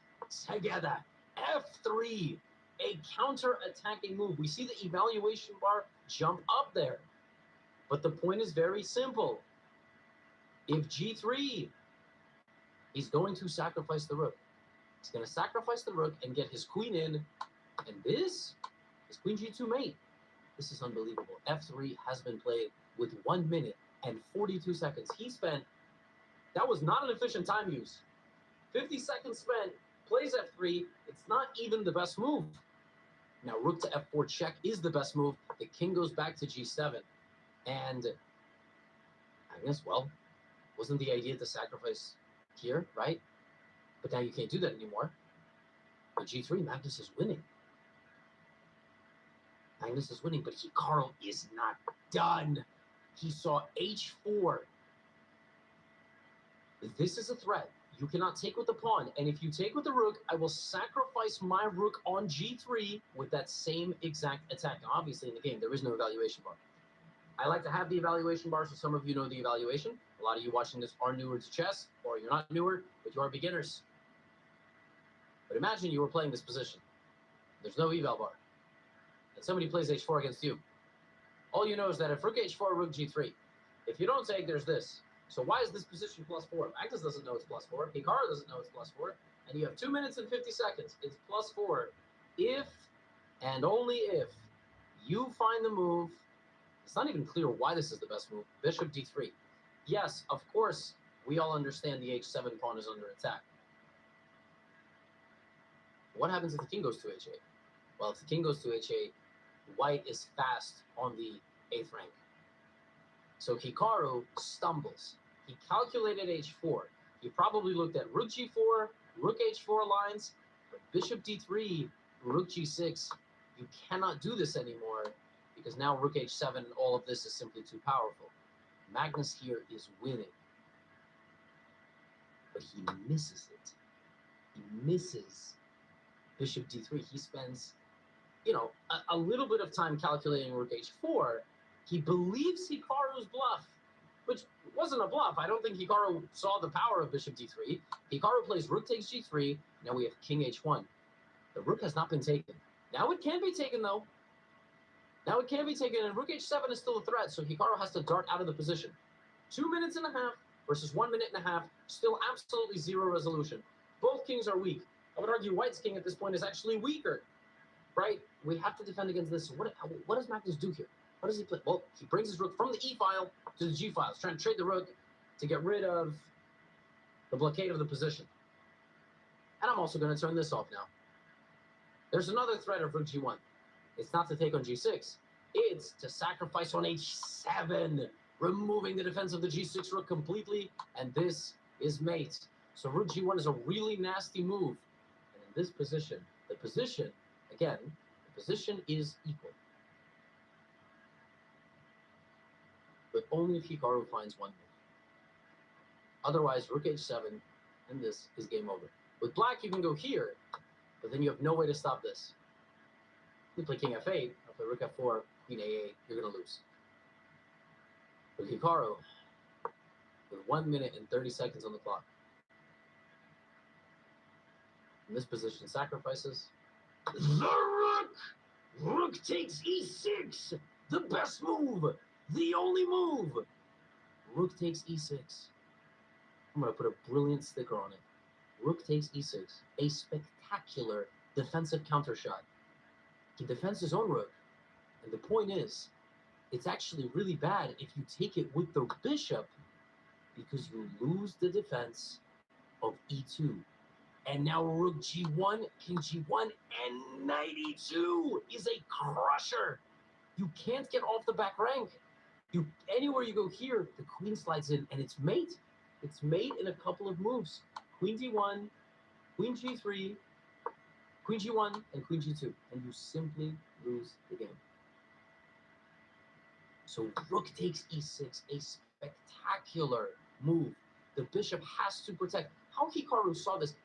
together. f3, a counter-attacking move. We see the evaluation bar jump up there. But the point is very simple. If g3, he's going to sacrifice the rook. He's going to sacrifice the rook and get his queen in. And this is queen g2 mate. This is unbelievable. f3 has been played with 1 minute and 42 seconds. He spent, that was not an efficient time use. 50 seconds spent, plays f3. It's not even the best move. Now rook to f4 check is the best move. The king goes back to g7. And I guess, well, wasn't the idea to sacrifice here, right? But now you can't do that anymore. But g3, Magnus is winning. Magnus is winning, but Hikaru is not done. He saw h4. This is a threat. You cannot take with the pawn. And if you take with the rook, I will sacrifice my rook on g3 with that same exact attack. Now, obviously, in the game, there is no evaluation bar. I like to have the evaluation bar so some of you know the evaluation. A lot of you watching this are newer to chess, or you're not newer, but you are beginners. But imagine you were playing this position. There's no eval bar. And somebody plays h4 against you. All you know is that if rook h4, rook g3, if you don't take, there's this. So why is this position +4? Magnus doesn't know it's +4. Hikaru doesn't know it's +4. And you have 2 minutes and 50 seconds. It's +4 if and only if You find the move. It's not even clear why this is the best move. Bishop d3. Yes, of course, we all understand the h7 pawn is under attack. What happens if the king goes to h8? Well, if the king goes to h8, white is fast on the 8th rank. So Hikaru stumbles. He calculated h4. He probably looked at rook g4, rook h4 lines, but bishop d3, rook g6. You cannot do this anymore because now rook h7 and all of this is simply too powerful. Magnus here is winning. But he misses it. He misses bishop d3. He spends, a little bit of time calculating rook h4. He believes Hikaru's bluff, which wasn't a bluff. I don't think Hikaru saw the power of bishop d3. Hikaru plays rook takes g3. Now we have king h1. The rook has not been taken. Now it can be taken, though. Now it can be taken, and rook h7 is still a threat, so Hikaru has to dart out of the position. 2 minutes and a half versus 1 minute and a half. Still absolutely zero resolution. Both kings are weak. I would argue white's king at this point is actually weaker, right? We have to defend against this. So what does Magnus do here? What does he play? Well, he brings his rook from the e file to the g file. He's trying to trade the rook to get rid of the blockade of the position. And I'm also going to turn this off now. There's another threat of rook g1. It's not to take on g6. It's to sacrifice on h7, removing the defense of the g6 rook completely, and this is mate. So rook g1 is a really nasty move. And in this position, the position is equal. But only if Hikaru finds one move. Otherwise, rook h7, and this is game over. With black, you can go here, but then you have no way to stop this. You play king f8, I'll play rook f4, queen a8, you're going to lose. With Hikaru, with 1 minute and 30 seconds on the clock. In this position, sacrifices. The rook! Rook takes e6! The best move! The only move! Rook takes e6. I'm going to put a brilliant sticker on it. Rook takes e6. A spectacular defensive counter shot. He defends his own rook. And the point is, it's actually really bad if you take it with the bishop because you lose the defense of e2. And now rook g1, king g1, and knight e2 is a crusher. You can't get off the back rank. Anywhere you go here, the queen slides in, and it's mate. It's mate in a couple of moves. Queen d1, queen g3, queen g1, and queen g2. And you simply lose the game. So rook takes e6, a spectacular move. The bishop has to protect. How Hikaru saw this?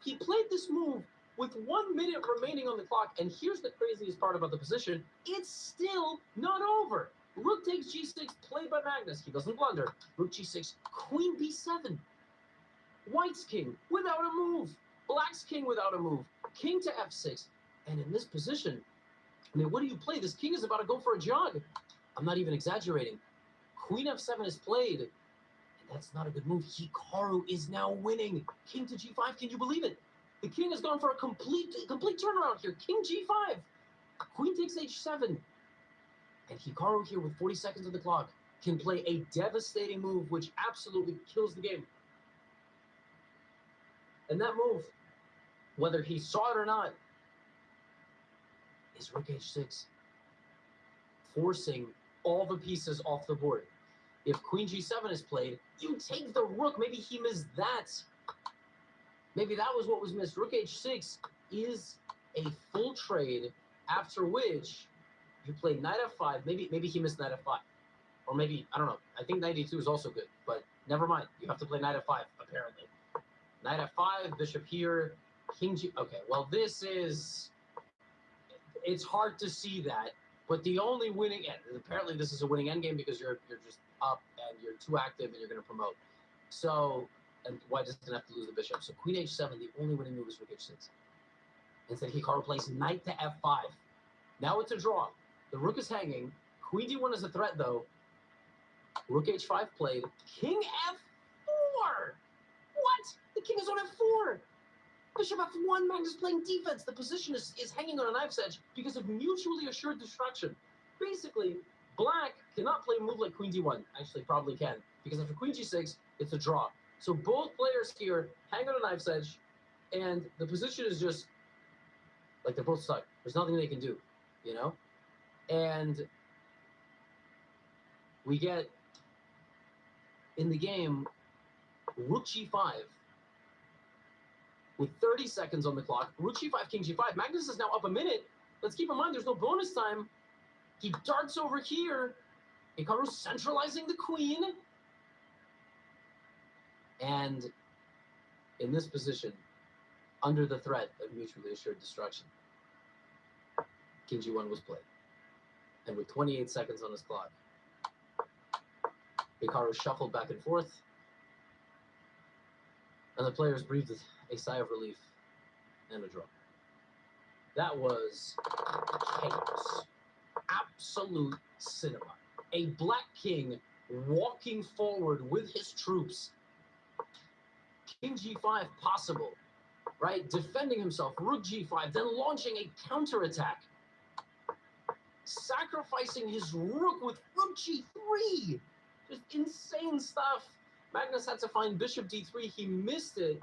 He played this move with 1 minute remaining on the clock, and here's the craziest part about the position. It's still not over. Rook takes g6, played by Magnus. He doesn't blunder. Rook g6, queen b7. White's king without a move. Black's king without a move. King to f6. And in this position, I mean, what do you play? This king is about to go for a jog. I'm not even exaggerating. Queen f7 is played. And that's not a good move. Hikaru is now winning. King to g5. Can you believe it? The king has gone for a complete turnaround here. King g5. Queen takes h7. And Hikaru here with 40 seconds on the clock can play a devastating move which absolutely kills the game. And that move, whether he saw it or not, is rook h6, forcing all the pieces off the board. If queen g7 is played, you take the rook. Maybe he missed that. Maybe that was what was missed. Rook h6 is a full trade, after which you play knight f5. Maybe he missed knight f5. Or maybe, I don't know. I think knight e2 is also good, but never mind. You have to play knight f5, apparently. Knight f5, bishop here, king g... Okay, well, this is... It's hard to see that, but the only winning... apparently this is a winning endgame because you're just up and you're too active and you're going to promote. So, and white doesn't have to lose the bishop. So queen h7, the only winning move is rook h6. Instead, Hikaru plays knight to f5. Now it's a draw. The rook is hanging. Queen d1 is a threat, though. Rook h5 played. King f4! What? The king is on f4! Bishop f1, Magnus playing defense. The position is hanging on a knife's edge because of mutually assured destruction. Basically, black cannot play a move like queen d1. Actually, probably can, because after queen g6, it's a draw. So both players here hang on a knife's edge, and the position is just like they're both stuck. There's nothing they can do, you know? And we get, in the game, rook g5 with 30 seconds on the clock. Rook g5, king g5. Magnus is now up a minute. Let's keep in mind there's no bonus time. He darts over here. Hikaru's centralizing the queen. And in this position, under the threat of mutually assured destruction, king g1 was played. And with 28 seconds on his clock, Hikaru shuffled back and forth, and the players breathed a sigh of relief and a draw. That was chaos. Absolute cinema. A black king walking forward with his troops. King g5 possible, right? Defending himself, rook g5, then launching a counterattack. Sacrificing his rook with rook g3. Just insane stuff. Magnus had to find bishop d3. He missed it.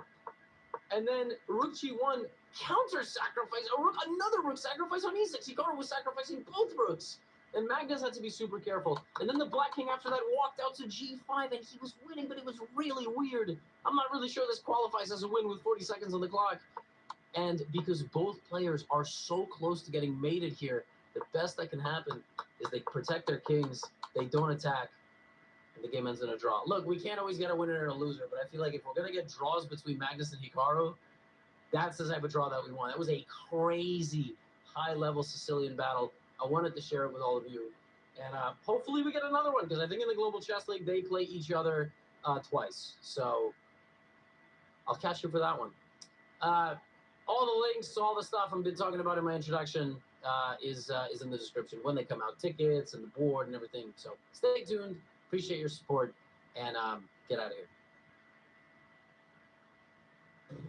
And then rook g1, counter-sacrifice. Another rook sacrifice on e6. Hikaru was sacrificing both rooks. And Magnus had to be super careful. And then the black king after that walked out to g5, and he was winning, but it was really weird. I'm not really sure this qualifies as a win with 40 seconds on the clock. And because both players are so close to getting mated here, the best that can happen is they protect their kings, they don't attack, and the game ends in a draw. Look, we can't always get a winner and a loser, but I feel like if we're going to get draws between Magnus and Hikaru, that's the type of draw that we want. That was a crazy high-level Sicilian battle. I wanted to share it with all of you. And hopefully we get another one, because I think in the Global Chess League, they play each other twice. So I'll catch you for that one. All the links to all the stuff I've been talking about in my introduction is in the description when they come out. Tickets and the board and everything. So stay tuned. Appreciate your support. And get out of here.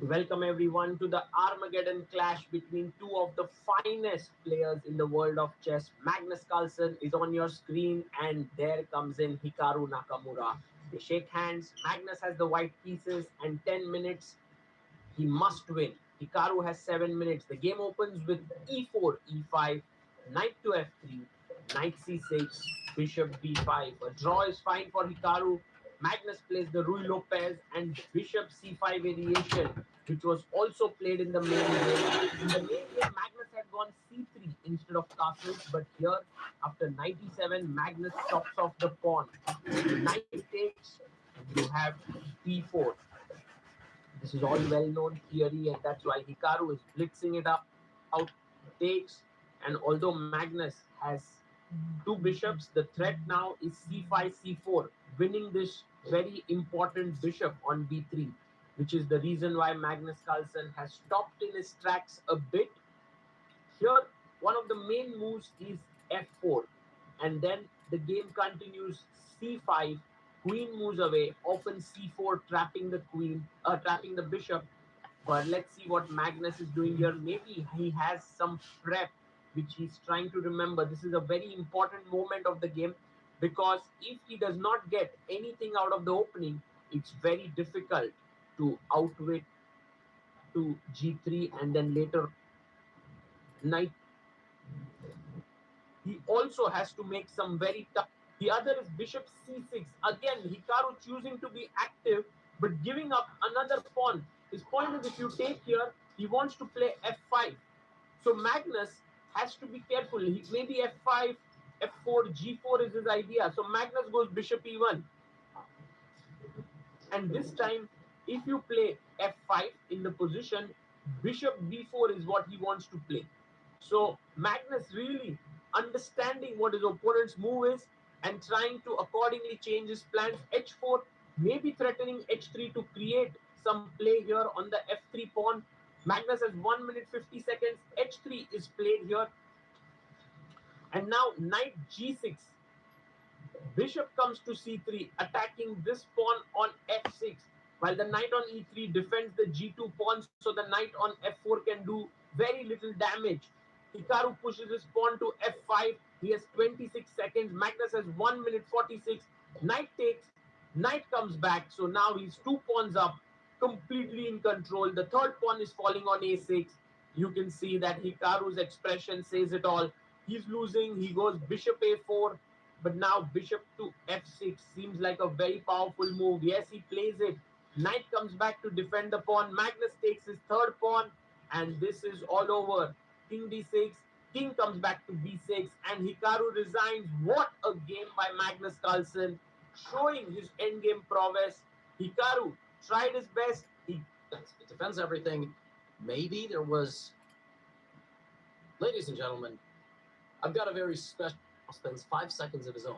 Welcome everyone to the Armageddon clash between two of the finest players in the world of chess. Magnus Carlsen is on your screen, and there comes in Hikaru Nakamura. They shake hands. Magnus has the white pieces and 10 minutes. He must win. Hikaru has 7 minutes. The game opens with e4, e5, knight to f3, knight c6, bishop b5. A draw is fine for Hikaru. Magnus plays the Rui Lopez and bishop c5 variation, which was also played in the main game. In the main game, Magnus had gone c3 instead of castles, but here, after 97, Magnus chops off the pawn. Knight takes, and you have d4. This is all well-known theory, and that's why Hikaru is blitzing it up, out takes, and although Magnus has two bishops, the threat now is c5, c4, winning this very important bishop on b3, which is the reason why Magnus Carlsen has stopped in his tracks a bit. Here, one of the main moves is f4, and then the game continues c5, queen moves away, often c4, trapping the queen, trapping the bishop. But let's see what Magnus is doing here. Maybe he has some prep which he's trying to remember. This is a very important moment of the game, because if he does not get anything out of the opening, it's very difficult to outwit to g3 and then later knight. He also has to make some very tough. The other is bishop c6. Again, Hikaru choosing to be active but giving up another pawn. His point is, if you take here, he wants to play f5. So Magnus has to be careful. Maybe f5, f4, g4 is his idea. So Magnus goes bishop e1. And this time, if you play f5 in the position, bishop b4 is what he wants to play. So Magnus really understanding what his opponent's move is and trying to accordingly change his plans. h4, maybe threatening h3 to create some play here on the f3 pawn. Magnus has 1 minute 50 seconds. h3 is played here. And now knight g6. Bishop comes to c3, attacking this pawn on f6. while the knight on e3 defends the g2 pawn, so the knight on f4 can do very little damage. Hikaru pushes his pawn to f5. He has 26 seconds. Magnus has 1 minute 46. Knight takes. Knight comes back. So now he's 2 pawns up, completely in control. The third pawn is falling on a6. You can see that Hikaru's expression says it all. He's losing. He goes bishop a4. But now bishop to f6 seems like a very powerful move. Yes, he plays it. Knight comes back to defend the pawn. Magnus takes his third pawn. And this is all over. King d6. King comes back to b6. And Hikaru resigns. What a game by Magnus Carlsen. Showing his endgame prowess. Hikaru tried his best. It defends everything. Maybe there was... Ladies and gentlemen, I've got a very special... Spends 5 seconds of his own.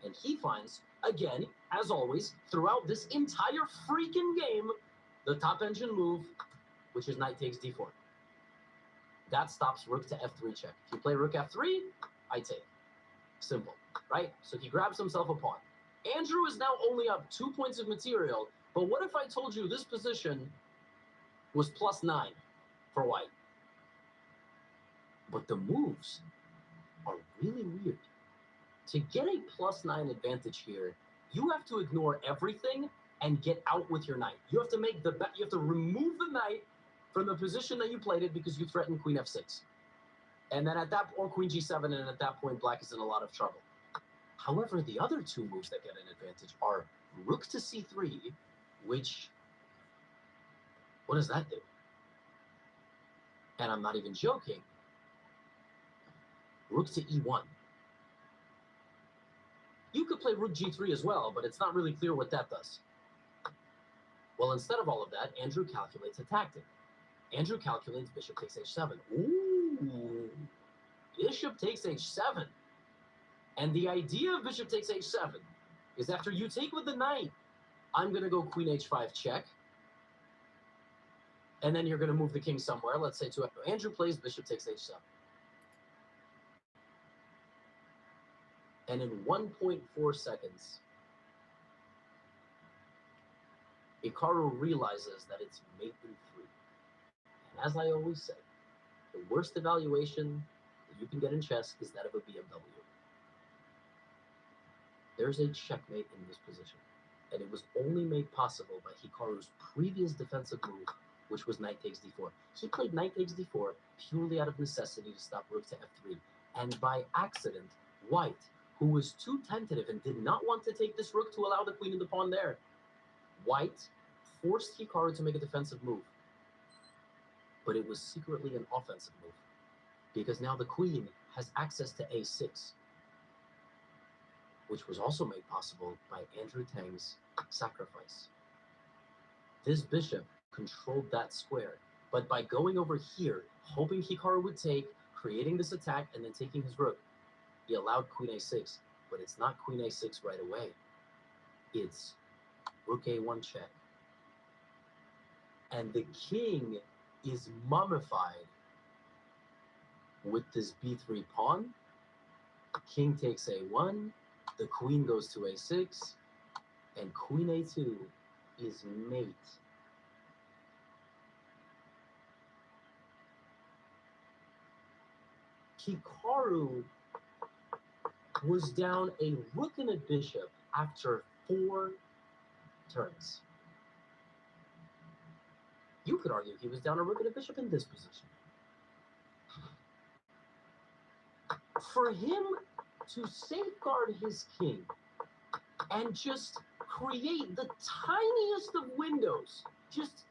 And he finds, again, as always, throughout this entire freaking game, the top engine move, which is knight takes d4. That stops rook to f3 check. If you play rook f3, I take. Simple, right? So he grabs himself a pawn. Andrew is now only up 2 points of material, but what if I told you this position was +9 for white? But the moves are really weird. To get a +9 advantage here, you have to ignore everything and get out with your knight. You have to make the you have to remove the knight from the position that you played it because you threatened queen f6. And then at that point, queen g7, and at that point, black is in a lot of trouble. However, the other 2 moves that get an advantage are rook to c3, which, what does that do? And I'm not even joking. Rook to e1. You could play rook g3 as well, but it's not really clear what that does. Well, instead of all of that, Andrew calculates a tactic. Andrew calculates bishop takes h7. Ooh, bishop takes h7. And the idea of bishop takes h7 is after you take with the knight, I'm going to go queen h5 check. And then you're going to move the king somewhere, let's say to Andrew plays bishop takes h7. And in 1.4 seconds, Hikaru realizes that it's mate in 3. And as I always say, the worst evaluation that you can get in chess is that of a BMW. There's a checkmate in this position, and it was only made possible by Hikaru's previous defensive move, which was knight takes d4. He played knight takes d4 purely out of necessity to stop rook to f3, and by accident, white, who was too tentative and did not want to take this rook to allow the queen and the pawn there, white forced Hikaru to make a defensive move. But it was secretly an offensive move, because now the queen has access to a6, which was also made possible by Andrew Tang's sacrifice. This bishop controlled that square, but by going over here, hoping Hikaru would take, creating this attack, and then taking his rook, he allowed queen a6, but it's not queen a6 right away. It's rook a1 check. And the king is mummified with this b3 pawn. King takes a1, the queen goes to a6, and queen a2 is mate. Hikaru was down a rook and a bishop after 4 turns. You could argue he was down a rook and a bishop in this position. For him to safeguard his king and just create the tiniest of windows, just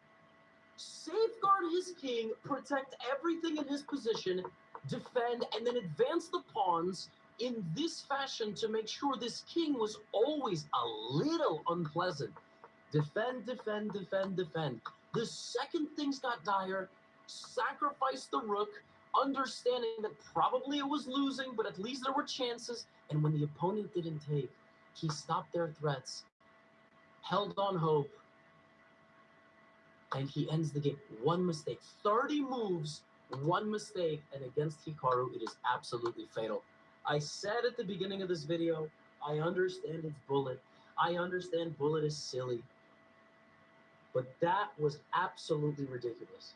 safeguard his king, protect everything in his position, defend, and then advance the pawns in this fashion to make sure this king was always a little unpleasant. Defend, defend, defend, defend. The second things got dire, sacrifice the rook, understanding that probably it was losing, but at least there were chances. And when the opponent didn't take, he stopped their threats, held on hope, and he ends the game. 1 mistake. 30 moves, 1 mistake, and against Hikaru, it is absolutely fatal. I said at the beginning of this video, I understand it's bullet. I understand bullet is silly. But that was absolutely ridiculous.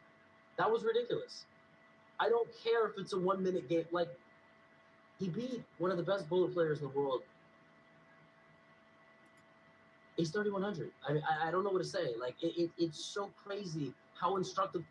That was ridiculous. I don't care if it's a 1 minute game. Like, he beat one of the best bullet players in the world. He's 3,100. I mean, I don't know what to say. Like, it's so crazy how instructive